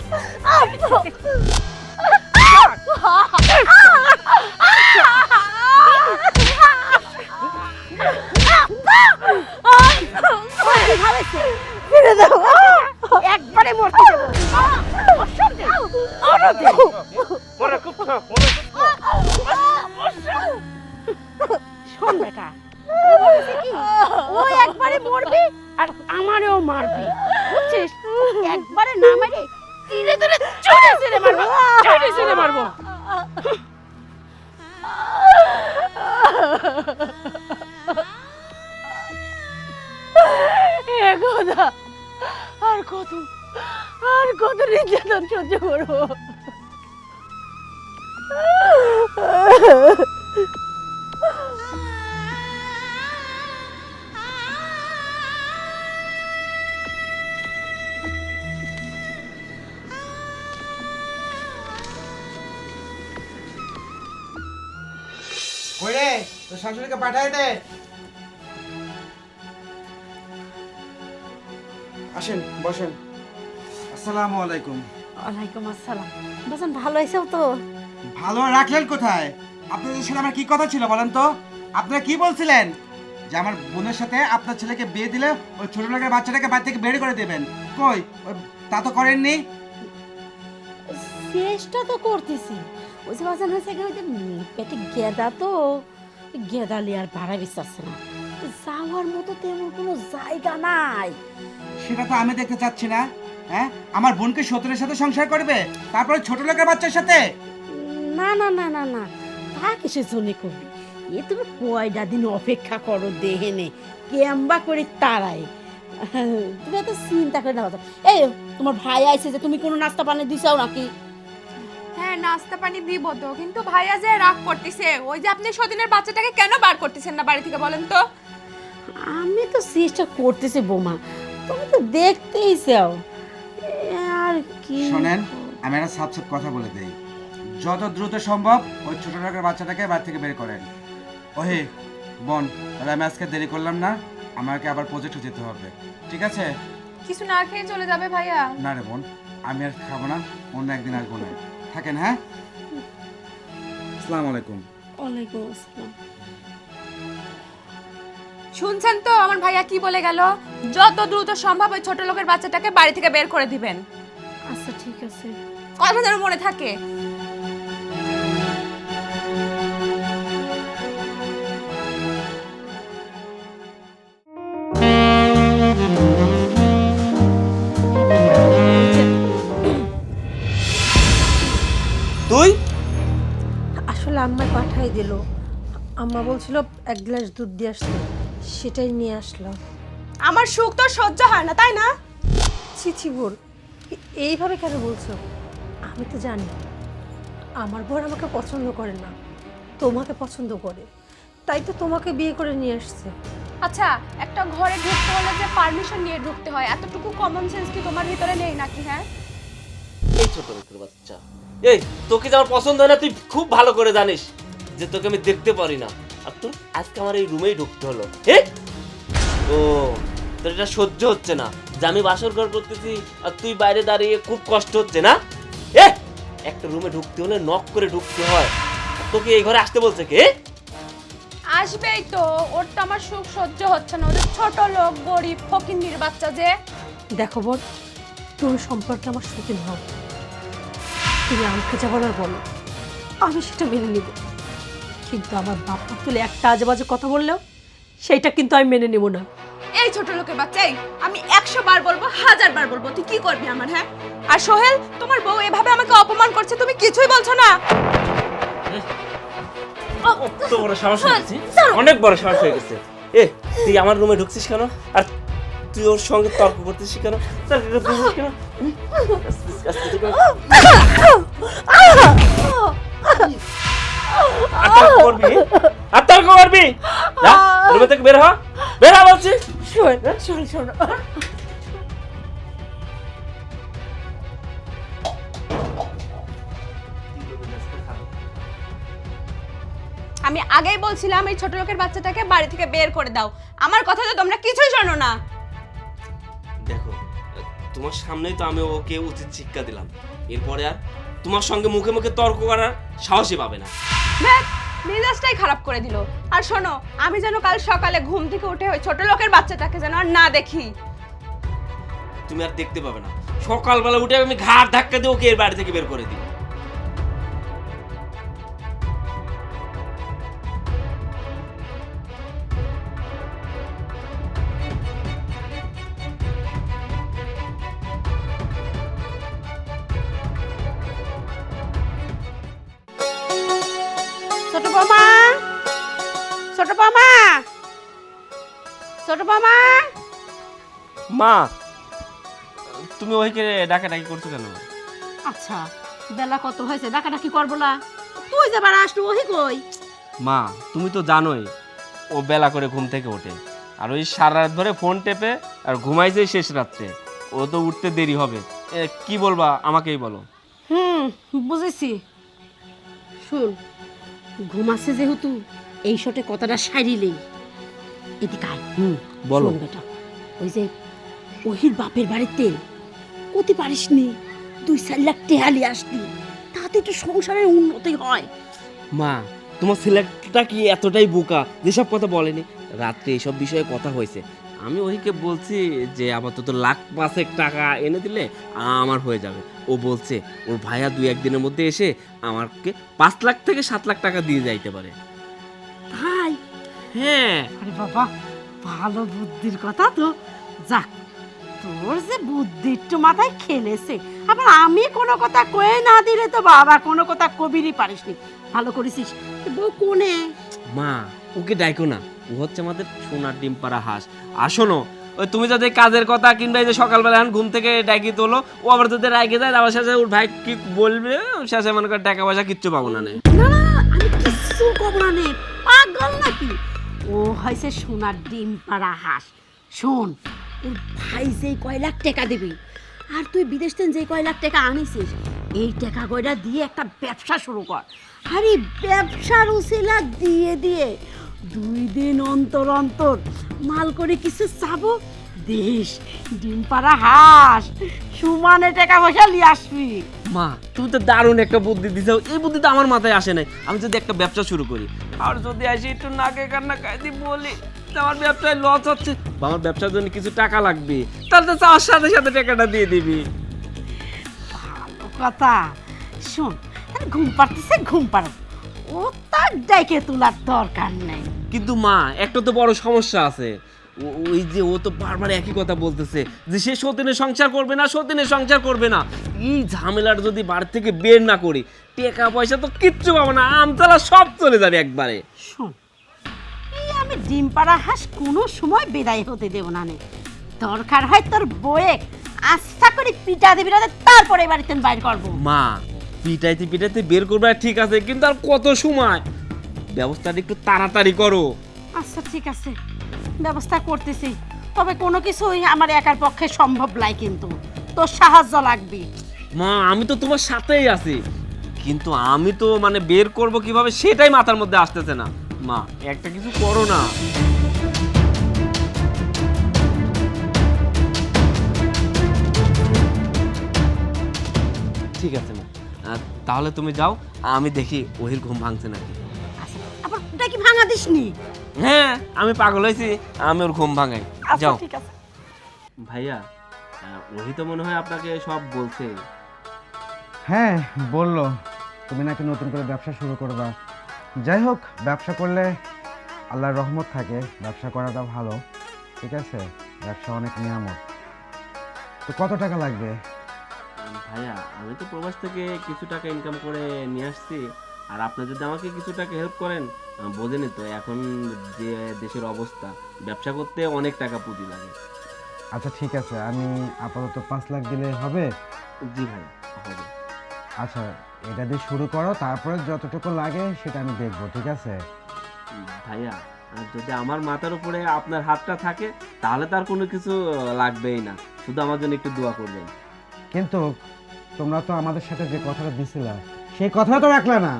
[SPEAKER 1] একবারে মরতে দেবো।
[SPEAKER 3] ওরা খুব শখ।
[SPEAKER 1] শোন বেটা, ও একবারে মরবে আর আমারেও মারবে, বুঝছিস? একবারে না মেরে ধীরে ধীরে চড়ে চড়ে মারবো, চড়ে চড়ে মারবো।
[SPEAKER 4] খোদা, আর কত নির্যাতন সহ্য করবো?
[SPEAKER 5] কই রে, তোর শাশুড়িকে পাঠাই দে। আসেন, বসেন। আসসালামু আলাইকুম।
[SPEAKER 1] ওয়ালাইকুম আসসালাম। বাজান ভালো আছো তো?
[SPEAKER 5] ভালো রাখলেন কোথায়? আপনাদের সাথে আমার কি কথা ছিল বলেন তো? আপনারা কি বলছিলেন যে আমার বোনের সাথে আপনার ছেলেকে বিয়ে দিলে ওই ছোট লোকের বাচ্চাটাকে বাড়ি থেকে বের করে দেবেন? কই, তা তো করেননি।
[SPEAKER 1] চেষ্টা তো করতেছি। ওই যে বাজান হয়েছে কি, ওই যে পেটে গেদা, তো গেদালি আর ভাড়া বিশ্বাস না, যাওয়ার মতো তেমন কোনো জায়গা নাই।
[SPEAKER 5] সেটা তো আমি দেখতে চাচ্ছি না। হ্যাঁ, আমার বোনকে সতীনের সাথে সংসার করবে, তারপরে ছোট লোকের বাচ্চার সাথে?
[SPEAKER 1] না না না না না, তা কিসের জন্য করবি? এ তুমি কয়টা দিন অপেক্ষা করো, দেহেনে কেম্বা করে তারাই। তুমি এত চিন্তা করে না বাজান। এই তোমার ভাই আইছে, যে তুমি কোনো নাস্তা পানি দিছাও নাকি?
[SPEAKER 2] হ্যাঁ নাস্তা পানি দিব তো, কিন্তু ভাইয়া যে রাগ করতেছে, ওই যে আপনি সদিনের বাচ্চাটাকে কেন বার করতেছেন না বাড়ি থেকে বলেন তো?
[SPEAKER 1] আমি তো চেষ্টা করতেছি বৌমা, তুমি তো দেখতেই চাও। আর কি
[SPEAKER 5] শোনেন, আমি একটা সাপ কথা বলে দেই, যত দ্রুত সম্ভব ওই ছোট লোকের বাচ্চাটাকে বাড়ি থেকে বের করেন। ওহে বোন, তাহলে আমি আজকে দেরি করলাম না, আমাকে আবার প্রজেক্টে যেতে হবে, ঠিক আছে?
[SPEAKER 2] কিছু না খেয়ে চলে যাবে ভাইয়া?
[SPEAKER 5] না রে বোন, আমি আর খাবো না, অন্য একদিন আসবো না। থাকেন, হ্যাঁ? আসসালামু আলাইকুম।
[SPEAKER 1] ওয়ালাইকুম আসসালাম।
[SPEAKER 2] শুনছেন তো আমার ভাইয়া কি বলে গেল? যত দ্রুত সম্ভব ওই ছোট লোকের বাচ্চাটাকে বাড়ি থেকে বের করে দিবেন।
[SPEAKER 1] আচ্ছা ঠিক আছে।
[SPEAKER 2] কথা যেন মনে থাকে।
[SPEAKER 3] তুই
[SPEAKER 4] আসলে আম্মা পাঠাই দিল, আম্মা বলছিল 1 গ্লাস দুধ দিয়ে আসতে, সেটাই নিয়ে আসলাম।
[SPEAKER 2] আমার সুখ তো সহ্য হয় না, তাই না?
[SPEAKER 4] ছি ছি বোন, এইভাবে কেন বলছো? আমি তো জানি আমার বর আমাকে পছন্দ করে না, তোমাকে পছন্দ করে, তাই তো তোমাকে বিয়ে করে নিয়ে আসছে।
[SPEAKER 2] আচ্ছা, একটা ঘরে ঢুকতে হলে যে পারমিশন নিয়ে ঢুকতে হয়, এতটুকু কমন সেন্স কি তোমার ভিতরে নেই নাকি? হ্যাঁ,
[SPEAKER 3] এই ছোট লোকের বাচ্চা, এই তোকে যে আমার পছন্দ হয় না তুই খুব ভালো করে জানিস যে তোকে আমি দেখতে পারি না, আর তোর আজকে আমার এই রুমেই ঢুকতে হলো। ও তোর এটা সহ্য হচ্ছে না যে আমি বাসর ঘর করতেছি আর তুই বাইরে দাঁড়িয়ে, খুব কষ্ট হচ্ছে না? একটা রুমে ঢুকতে হলে নক করে ঢুকতে হয়, আর তোকে এই ঘরে আসতে বলছে কে?
[SPEAKER 2] আসবেই তো, ওর তো আমার সুখ সহ্য হচ্ছে না। ওদের ছোট লোক, গরিব, ফকিন্নির বাচ্চা যে।
[SPEAKER 4] দেখো বোন, তুমি সম্পর্কে আমার সতীন হও, তুমি আমাকে যা বলার বলো, আমি সেটা মেনে নিব, কিন্তু আমার বাবা তুলে একটা আজে বাজে কথা বললেও সেইটা কিন্তু আমি মেনে নেব না।
[SPEAKER 2] এই ছোট লোকের বাচ্চা, এই আমি 100 বার বলবো, 1000 বার বলবো, তুই কি করবি আমার? হ্যাঁ, আর সোহেল, তোমার বউ এভাবে আমাকে অপমান করছে, তুমি কিছুই বলছো না?
[SPEAKER 3] কত বড় সাহস হয়ে গেছে, অনেক বড় সাহস হয়ে গেছে। তুই আমার রুমে ঢুকছিস কেন? আর তুই ওর সঙ্গে তর্ক করতেছিস কেন? তর্ক করতেছিস কেন? আর তর্ক করবি? যা রুমে থেকে বের হ, বের হ বলছি।
[SPEAKER 4] শোনো,
[SPEAKER 2] আমি আগেই বলছিলাম এই ছোট লোকের বাচ্চাটাকে বাড়ি থেকে বের করে দাও। আমার কথা তো তোমরা কিছুই শোনো না।
[SPEAKER 3] দেখো, তোমার সামনেই তো আমি ওকে উচিত শিক্ষা দিলাম, এরপরে আর তোমার সঙ্গে মুখে মুখে তর্ক করার সাহসই পাবে না।
[SPEAKER 2] মেজাজটাই খারাপ করে দিল। আর শোনো, আমি যেন কাল সকালে ঘুম থেকে উঠে ওই ছোট লোকের বাচ্চাটাকে যেন আর না দেখি।
[SPEAKER 3] তুমি আর দেখতে পাবে না। সকালবেলা উঠে আমি ঘাড় ধাক্কা দিয়ে ওকে এর বাড়ি থেকে বের করে দিই।
[SPEAKER 1] ছোট বৌমা, ছোট বৌমা, ছোট বৌমা।
[SPEAKER 3] মা, তুমি ওইকে ডাকাডাকি করছো কেন?
[SPEAKER 1] আচ্ছা, বেলা কত হয়েছে, ডাকাডাকি করবো না? তুই যে বার আসলো ওহি কই?
[SPEAKER 3] মা, তুমি তো জানোই ও বেলা করে ঘুম থেকে ওঠে, আর ওই সারা রাত ধরে ফোন টেপে আর ঘুমাইছে শেষ রাত্রে। ও তো উঠতে দেরি হবে। কি বলবা আমাকেই বলো।
[SPEAKER 1] বুঝেছি। শুন, ঘুমাচ্ছে যেহেতু এই শটে কথাটা সারিলেই এদিকে আয়।
[SPEAKER 3] বলো।
[SPEAKER 1] শোন বেটা, ওই যে ওহির বাপের বাড়িতে কতি পারিসনি, 2-4 লাখ টেহালি আসলি, তাতে একটু সংসারের উন্নতি হয়।
[SPEAKER 3] মা, তোমার ছেলেটা কি এতটাই বোকা যেসব কথা বলেনি? রাত্রে এসব বিষয়ে কথা হয়েছে। আমি ওইকে বলছি যে আপাতত 1,05,000 টাকা এনে দিলে আমার হয়ে যাবে। ও বলছে ওর ভাইয়া 2-1 দিনের মধ্যে এসে আমাকে 5 লাখ থেকে 7 লাখ টাকা দিয়ে যাইতে পারে।
[SPEAKER 1] ভাই,
[SPEAKER 3] হ্যাঁ।
[SPEAKER 1] আরে বাবা, ভালো বুদ্ধির কথা তো। যাক, তোর যে বুদ্ধি একটু মাথায় খেলেছে। আবার আমি কোনো কথা কয়ে না দিলে তো বাবা কোনো কথা কবিরই পারিসনি। ভালো করেছিস। বউ কোনে?
[SPEAKER 3] মা, ওকে ডাইকো না, ও হচ্ছে আমাদের সোনার ডিম পাড়া হাঁস। আর শোনো, ওই তুমি যদি কাজের কথা কিংবা এই যে সকালবেলা এখন ঘুম থেকে ডাকি তোলো, ও আবার যদি রাগে যায়, আমার সাথে ওর ভাই কি বলবে, ওর সাথে মনে করে টাকা পয়সা কিচ্ছু পাবো না।
[SPEAKER 1] না না, আমি কিচ্ছু করবো না নে, পাগল নাকি? ও হয়েছে সোনার ডিম পাড়া হাঁস। শোন, ওর ভাই যেই কয় লাখ টাকা দিবি, আর তুই বিদেশ থেকে যে কয় লাখ টাকা আনিছিস, এই টাকা কয়টা দিয়ে একটা ব্যবসা শুরু কর। আরে ব্যবসার উসিলা দিয়ে দিয়ে 2 দিন অন্তর অন্তর মাল করে কিছু চাবো, দেশ ডিম পাড়া হাঁস সমানে টাকা পয়সা নিয়ে আসবি।
[SPEAKER 3] মা, তুমি তো দারুণ একটা বুদ্ধি দিছো। এই বুদ্ধি তো আমার মাথায় আসে নাই। আমি যদি একটা ব্যবসা শুরু করি, আর যদি আসি একটু নাকে কান্না কাইদি বলি যে আমার ব্যবসায় লস হচ্ছে, বা আমার ব্যবসার জন্য কিছু টাকা লাগবে, তাহলে তো চাওয়ার সাথে সাথে টাকাটা দিয়ে দিবি।
[SPEAKER 1] ভালো কথা। শোন, আরে ঘুম পাড়তেছে ঘুম পাড়ো, ও তার ডাইকে তোলার দরকার নেই।
[SPEAKER 3] কিন্তু মা, একটা তো বড় সমস্যা আছে। ওই যে ও তো বারবার একই কথা বলতেছে যে সে সতীনের সংসার করবে না, সতীনের সংসার করবে না। এই ঝামেলার যদি বাড়ি থেকে বের না করি, টাকা পয়সা তো কিচ্ছু পাবো না, আমতলা সব চলে যাবে একবারে।
[SPEAKER 1] শোন, এই আমি ডিম পাড়া হাঁস কোনো সময় বিদায় হতে দেব না নে। দরকার হয় তোর বয়ে আস্থা করে পিটা দিবি, না তারপরে এই বাড়িতে বাইর করবো।
[SPEAKER 3] মা, পিটাইতে পিটাইতে বের করবে ঠিক আছে, কিন্তু আর কত সময়? ব্যবস্থাটা একটু তাড়াতাড়ি করো।
[SPEAKER 1] আচ্ছা ঠিক আছে, ব্যবস্থা করতেছি, তবে কোনো কিছুই আমার একার পক্ষে সম্ভব নয়, কিন্তু তোর সাহায্য লাগবে।
[SPEAKER 3] মা, আমি তো তোমার সাথেই আছি, কিন্তু আমি তো মানে বের করব কিভাবে সেটাই মাথার মধ্যে আসতেছে না। মা, একটা কিছু করো না। ঠিক আছে মা, তাহলে তুমি যাও, আমি দেখি ওহির ঘুম ভাঙছে নাকি।
[SPEAKER 1] আচ্ছা, আবার ওটা কি ভাঙা দিসনি?
[SPEAKER 3] হ্যাঁ, আমি পাগল হয়েছি, আমি ওর ঘুম ভাঙাই।
[SPEAKER 1] আচ্ছা
[SPEAKER 3] যাও।
[SPEAKER 1] ঠিক আছে।
[SPEAKER 3] ভাইয়া, ওহি তো মনে হয় আপনাকে সব বলছে।
[SPEAKER 5] হ্যাঁ বললো, তুমি নাকি নতুন করে ব্যবসা শুরু করবা। যাই হোক, ব্যবসা করলে আল্লাহর রহমত থাকে, ব্যবসা করাটা ভালো। ঠিক আছে, ব্যবসা অনেক নিয়ামত। তো কত টাকা লাগবে?
[SPEAKER 3] ভাইয়া, আমি তো প্রবাস থেকে কিছু টাকা ইনকাম করে নিয়ে আসছি, আর আপনি যদি আমাকে কিছু টাকা হেল্প করেন, বোঝেনি তো এখন যে দেশের অবস্থা, ব্যবসা করতে অনেক টাকা পুঁজি লাগে।
[SPEAKER 5] আচ্ছা ঠিক আছে, আমি আপাতত 5 লাখ দিলে হবে?
[SPEAKER 3] জি ভাই, হবে।
[SPEAKER 5] আচ্ছা, এটা দিয়ে শুরু করো, তারপরে যতটুকু লাগে সেটা আমি দেখবো। ঠিক আছে
[SPEAKER 3] ভাইয়া, যদি আমার মাথার উপরে আপনার হাতটা থাকে তাহলে তার কোনো কিছু লাগবেই না, শুধু আমার জন্য একটু দোয়া করবেন।
[SPEAKER 5] কিন্তু তোমরা তো আমাদের সাথে যে কথাটা দিছিলা সেই কথাটা তো রাখলা না।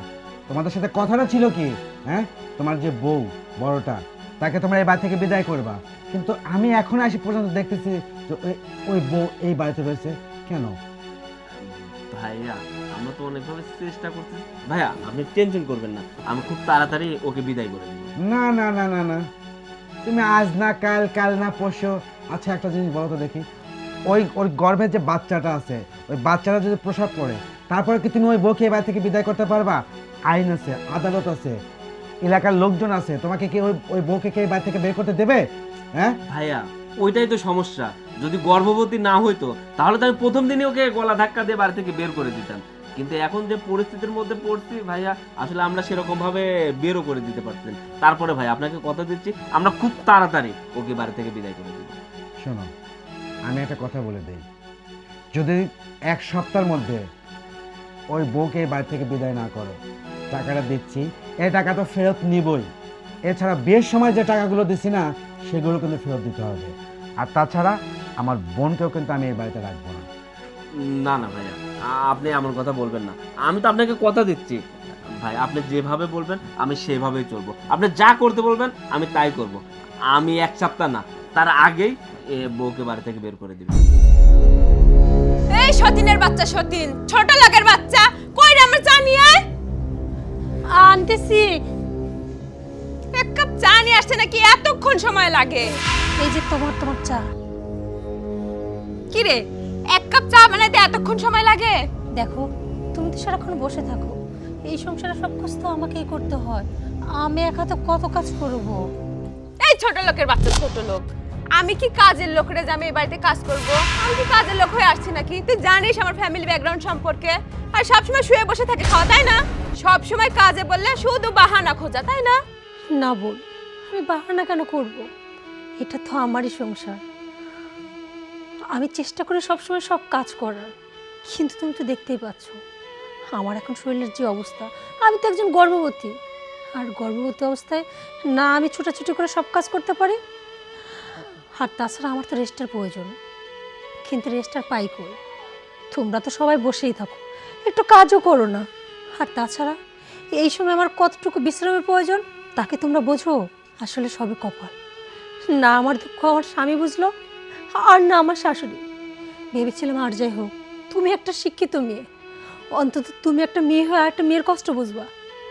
[SPEAKER 5] তোমাদের সাথে কথাটা ছিল কি, হ্যাঁ, তোমার যে বউ বড়টা, তাকে তোমরা এই বাড়ি থেকে বিদায় করবা। কিন্তু আমি এখন আসি পর্যন্ত দেখতেছি যে ওই বউ এই বাড়িতে রয়েছে কেন?
[SPEAKER 3] ভাইয়া, আমরা তো অনেকভাবে চেষ্টা করছি। ভাইয়া, আপনি টেনশন করবেন না, আমি খুব তাড়াতাড়ি ওকে বিদায় করে দেব।
[SPEAKER 5] না না না না না, তুমি আজ না কাল, কাল না পরশু। আচ্ছা একটা জিনিস বলো তো দেখি, ওই গর্ভের যে বাচ্চাটা আছে, ওই বাচ্চাটা যদি প্রসব করে, তারপরে কি তুমি ওই বউকে এই বাড়ি থেকে বিদায় করতে পারবা? আইন আছে, আদালত আছে, এলাকার লোকজন আছে, তোমাকে কি ওই বউকে কি এই বাড়ি থেকে বের করতে দেবে? হ্যাঁ
[SPEAKER 3] ভাইয়া, ওইটাই তো সমস্যা। যদি গর্ভবতী না হইতো তাহলে তো আমি প্রথম দিনই ওকে গলা ধাক্কা দিয়ে বাড়ি থেকে বের করে দিতাম, কিন্তু এখন যে পরিস্থিতির মধ্যে পড়ছি ভাইয়া, আসলে আমরা সেরকম ভাবে বেরও করে দিতে পারতেন। তারপরে ভাই, আপনাকে কথা দিচ্ছি, আমরা খুব তাড়াতাড়ি ওকে বাড়ি থেকে বিদায় করে দিব।
[SPEAKER 5] শোনো, আমি একটা কথা বলে দিই, যদি 1 সপ্তাহের মধ্যে ওই বউকে এই বাড়ি থেকে বিদায় না করো, টাকাটা দিচ্ছি, এই টাকা তো ফেরত নিবই। এছাড়া বেশ সময় যে টাকাগুলো দিচ্ছি না, সেগুলো কিন্তু ফেরত দিতে হবে। আর তাছাড়া আমার বোনকেও কিন্তু আমি এই বাড়িতে রাখবো না।
[SPEAKER 3] না না ভাইয়া, আপনি এমন কথা বলবেন না, আমি তো আপনাকে কথা দিচ্ছি ভাই, আপনি যেভাবে বলবেন আমি সেভাবেই চলবো, আপনি যা করতে বলবেন আমি তাই করব। আমি 1 সপ্তাহ না, তার আগেই বউকে বাড়ি থেকে বের করে দিবেন।
[SPEAKER 2] এই সতীনের বাচ্চা, সতীন ছোট লোকের বাচ্চা, কই রে আমার চা নিয়ে আয়।
[SPEAKER 4] আনতেছি।
[SPEAKER 2] এক কাপ চা নিয়ে আসছে নাকি এতক্ষণ সময় লাগে?
[SPEAKER 4] এই যে তোমার চা।
[SPEAKER 2] কি রে, 1 কাপ চা বানাইতে এতক্ষণ সময় লাগে?
[SPEAKER 4] দেখো, তুমি তো সারাক্ষণ বসে থাকো, এই সংসারে সব কাজ তো আমাকেই করতে হয়। আমি একা তো কত কাজ করব।
[SPEAKER 2] এই ছোট লোকের বাচ্চা, ছোট লোক, আমি কি কাজের লোক রে যে আমি এই বাড়িতে কাজ করব? আমি কি কাজের লোক হয়ে আসছি নাকি? তুই জানিস আমার ফ্যামিলি ব্যাকগ্রাউন্ড সম্পর্কে। আর সবসময় শুয়ে বসে থাকে খাওয়া, তাই না? সব সময় কাজে বললে শুধু বাহানা খোঁজা, তাই না?
[SPEAKER 4] না বোন, আমি বাহানা কেন করব? এটা তো আমারই সংসার, আমি চেষ্টা করি সবসময় সব কাজ করার। কিন্তু তুমি তো দেখতেই পাচ্ছ আমার এখন শরীরের যে অবস্থা। আমি তো একজন গর্ভবতী, আর গর্ভবতী অবস্থায় না আমি ছোটাছুটি করে সব কাজ করতে পারি, আর তাছাড়া আমার তো রেস্টের প্রয়োজন। কিন্তু রেস্ট আর পাই কই? তোমরা তো সবাই বসেই থাকো, একটু কাজও করো না। আর তাছাড়া এই সময় আমার কতটুকু বিশ্রামের প্রয়োজন তাকে তোমরা বোঝো? আসলে সবই কপাল। না আমার দুঃখ আমার স্বামী বুঝলো, আর না আমার শাশুড়ি। ভেবেছিলাম আর যাই হোক, তুমি একটা শিক্ষিত মেয়ে, অন্তত তুমি একটা মেয়ে হয়ে একটা মেয়ের কষ্ট বুঝবা।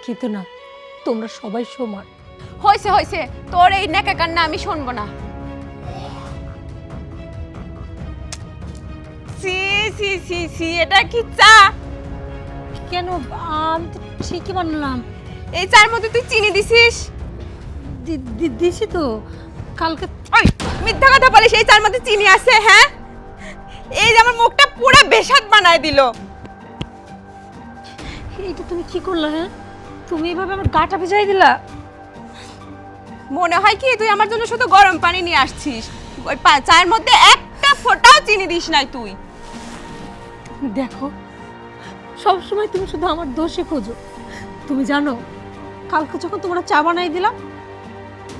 [SPEAKER 4] কিন্তু না, তোমরা সবাই সমান।
[SPEAKER 2] হয়েছে হয়েছে, তোর এই নেকা কান্না আমি শুনবো না। সি সি সি সি, এটা কি চা?
[SPEAKER 4] কেন, আমি তো ঠিকই বানালাম।
[SPEAKER 2] এই চার মধ্যে তুই চিনি দিছিস?
[SPEAKER 4] দিছি তো কালকে।
[SPEAKER 2] ওই মিথ্যা কথা বলিস, এই চার মধ্যে চিনি আছে? হ্যাঁ, এই যে আমার মুখটা পুরো বেসাদ বানায় দিল।
[SPEAKER 4] এইটা তুমি কি করলা? হ্যাঁ, তুমি এভাবে আমার গাটা ভিজাই দিলা।
[SPEAKER 2] মনে হয় কি তুই আমার জন্য শুধু গরম পানি নিয়ে আসছিস, ওই চায়ের মধ্যে একটা ফোঁটাও চিনি দিস নাই তুই।
[SPEAKER 4] দেখো, সব সময় তুমি শুধু আমার দোষে খোঁজো। তুমি জানো কালকে যখন তোমরা চা বানাই দিলাম,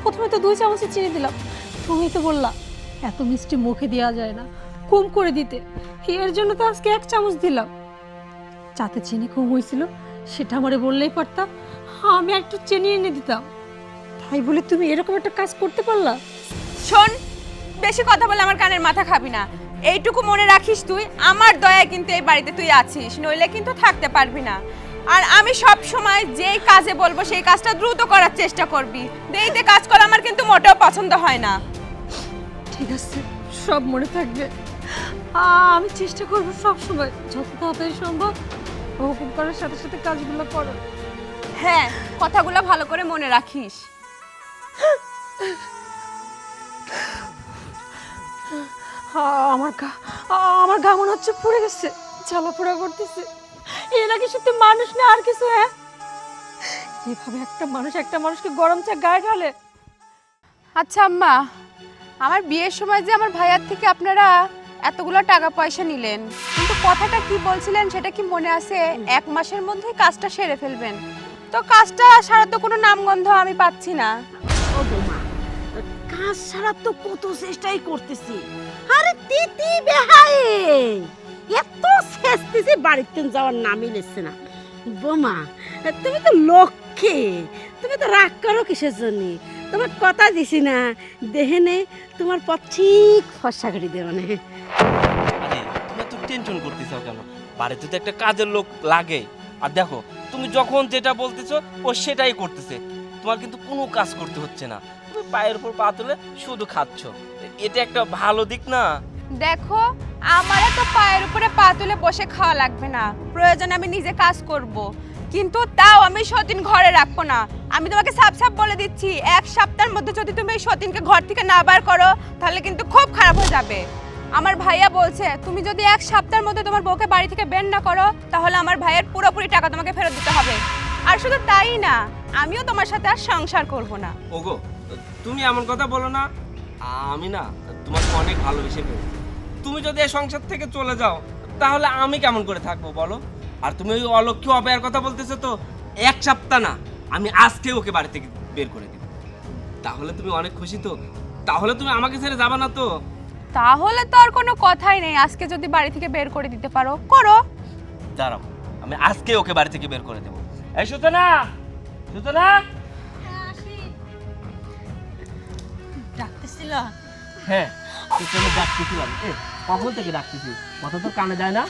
[SPEAKER 4] প্রথমে তো 2 চামচ চিনি দিলাম। তুমি তো বললা এত মিষ্টি মুখে দেওয়া যায় না, কম করে দিতে। এর জন্য তো আজকে 1 চামচ দিলাম। চাতে চিনি কম হয়েছিল, সেটা আমারে বললেই পারতাম, আমি একটু চিনি এনে দিতাম। তাই বলে তুমি এরকম একটা কাজ করতে পারলা?
[SPEAKER 2] শোন, বেশি কথা বলে আমার কানের মাথা খাবি না। এইটুকু মনে রাখিস, তুই আমার দয়ায় কিন্তু এই বাড়িতে তুই আছিস, নইলে কিন্তু থাকতে পারবি না। আর আমি সব সময় যেই কাজে বলবো সেই কাজটা দ্রুত করার চেষ্টা করবি। দেরিতে কাজ করা আমার কিন্তু মোটেও পছন্দ হয় না।
[SPEAKER 4] ঠিক আছে, সব মনে থাকবে। আমি চেষ্টা করবো সব সময় যত তাড়াতাড়ি সম্ভব হুকুম করার সাথে সাথে কাজগুলো করো।
[SPEAKER 2] হ্যাঁ, কথাগুলো ভালো করে মনে রাখিস।
[SPEAKER 4] আমার গা মনে হচ্ছে পুড়ে গেছে, জ্বালা পোড়া করতেছে। এর আগে সত্যি মানুষ না আর কিছু? হ্যাঁ, এভাবে একটা মানুষকে গরম চা গায়ে ঢালে?
[SPEAKER 2] আচ্ছা আম্মা, আমার বিয়ের সময় যে আমার ভাইয়ার থেকে আপনারা এতগুলো টাকা পয়সা নিলেন, কিন্তু কথাটা কি বলছিলেন সেটা কি মনে আছে? 1 মাসের মধ্যেই কাজটা সেরে ফেলবেন। তো কাজটা সারা তো কোনো নামগন্ধ আমি পাচ্ছি না।
[SPEAKER 1] ও বৌমা, কাজ ছাড়া তো কত চেষ্টাই করতেছি। আরে তিতি বেহাই, এত চেষ্টেছি বাড়িতে যাওয়ার নামই নিচ্ছে না। বৌমা, তুমি তো লক্ষ্মী, তুমি তো রাগ করো কিসের জন্য? তোমার কথা দিছি না, দেহেনে তোমার পথ ঠিক ফর্সা করে দেব না।
[SPEAKER 3] আরে তুমি তো টেনশন করতেছো কেন? বাড়িতে তো একটা কাজের লোক লাগে। আর দেখো, তুমি যখন যেটা বলতেছো ও সেটাই করতেছে। তোমার কিন্তু কোনো কাজ করতে হচ্ছে না, তুমি পায়ের উপর পা তুলে শুধু খাচ্ছো। এটা একটা ভালো দিক না?
[SPEAKER 2] দেখো, আমারও তো পায়ের উপরে পা তুলে বসে খাওয়া লাগবে না, প্রয়োজনে আমি নিজে কাজ করব, কিন্তু তাও আমি সতীন ঘরে রাখবো না। আমি তোমাকে সাফ সাফ বলে দিচ্ছি, 1 সপ্তাহের মধ্যে যদি তুমি এই সতীনকে ঘর থেকে না বার করো তাহলে কিন্তু খুব খারাপ হয়ে যাবে। আমার ভাইয়া বলছে তুমি যদি 1 সপ্তাহের মধ্যে তোমার বউকে বাড়ি থেকে বের না করো তাহলে আমার ভাইয়ের পুরোপুরি টাকা তোমাকে ফেরত দিতে হবে। আর শুধু তাই না, আমিও তোমার সাথে আর সংসার করব না।
[SPEAKER 3] ওগো, তুমি এমন কথা বলো না। আমি না তোমাকে অনেক ভালোবেসে ফেলেছি। তুমি যদি এই সংসার থেকে চলে যাও তাহলে আমি কেমন করে থাকবো বলো? আর তুমি ওই অলক্ষ্য অপয়ার কথা বলতেছো তো, 1 সপ্তাহ না, আমি আজকে ওকে বাড়ি থেকে বের করে দিব। তাহলে তুমি অনেক খুশি তো? তাহলে তুমি আমাকে ছেড়ে যাবে না তো?
[SPEAKER 2] তাহলে তো আর কোনো কথাই নেই, আজকে যদি বাড়ি থেকে বের করে দিতে পারো করো।
[SPEAKER 3] দাঁড়াও, আমি আজকে ওকে বাড়ি থেকে বের করে দেবো। এই সুতনা, সুতনা।
[SPEAKER 4] ডাকতেছিল?
[SPEAKER 3] হ্যাঁ, তুমি ডাকতেছিলাম। কখন থেকে ডাকতেছি? কথা তো কানে যায় না।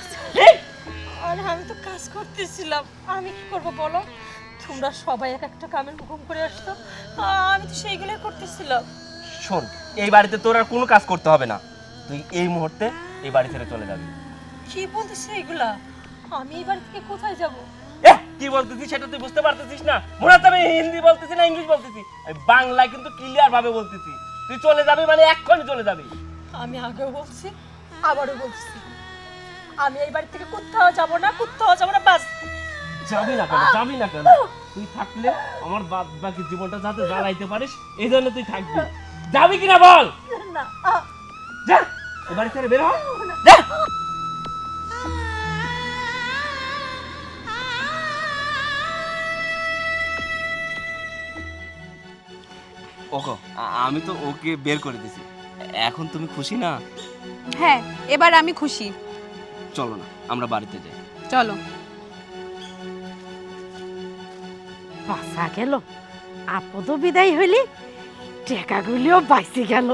[SPEAKER 4] আরে আমি তো কাজ করতেছিলাম, আমি কি করব বলো? তোমরা সবাই এক একটা কামের হুকুম করে আসতো, আমি তো সেইগুলোই করতেছিলাম।
[SPEAKER 3] শোন, এই বাড়িতে তোর আর কোনো কাজ করতে হবে না। তুই এই মুহূর্তে এই বাড়ি ছেড়ে চলে যাবি।
[SPEAKER 4] কি বলতেছ এগুলা? আমি এই বাড়ি থেকে কোথায় যাব?
[SPEAKER 3] কি বলতেছিস সেটা তুই বুঝতে পারতেছিস না? মনে হচ্ছে আমি হিন্দি বলতেছি না ইংলিশ বলতেছি। আমি বাংলায় কিন্তু ক্লিয়ার ভাবে বলতেছি। তুই চলে যাবি মানে এক্ষুনি চলে যাবি।
[SPEAKER 4] আমি আগেও বলছি, আবারও বলছি, আমি এই বাড়ি থেকে কোথাও যাব না, কোথাও যাব না, বাস।
[SPEAKER 3] যাবি না কেন? যাবি না কেন? তুই থাকলে আমার বাদ বাকি জীবনটা যাতে জ্বালাইতে পারিস এই জন্য তুই থাকবি। যাবি কিনা বল?
[SPEAKER 4] না,
[SPEAKER 3] যা, এ বাড়ি ছেড়ে বের হ। যা। ওগো, আমি তো ওকে বের করে দিছি। এখন তুমি খুশি না?
[SPEAKER 2] হ্যাঁ, এবার আমি খুশি।
[SPEAKER 3] চলো না, আমরা বাড়িতে যাই।
[SPEAKER 2] চলো।
[SPEAKER 1] বাঁচা গেল, আপদ বিদায় হইলি, টাকাগুলিও বাইসে গেল।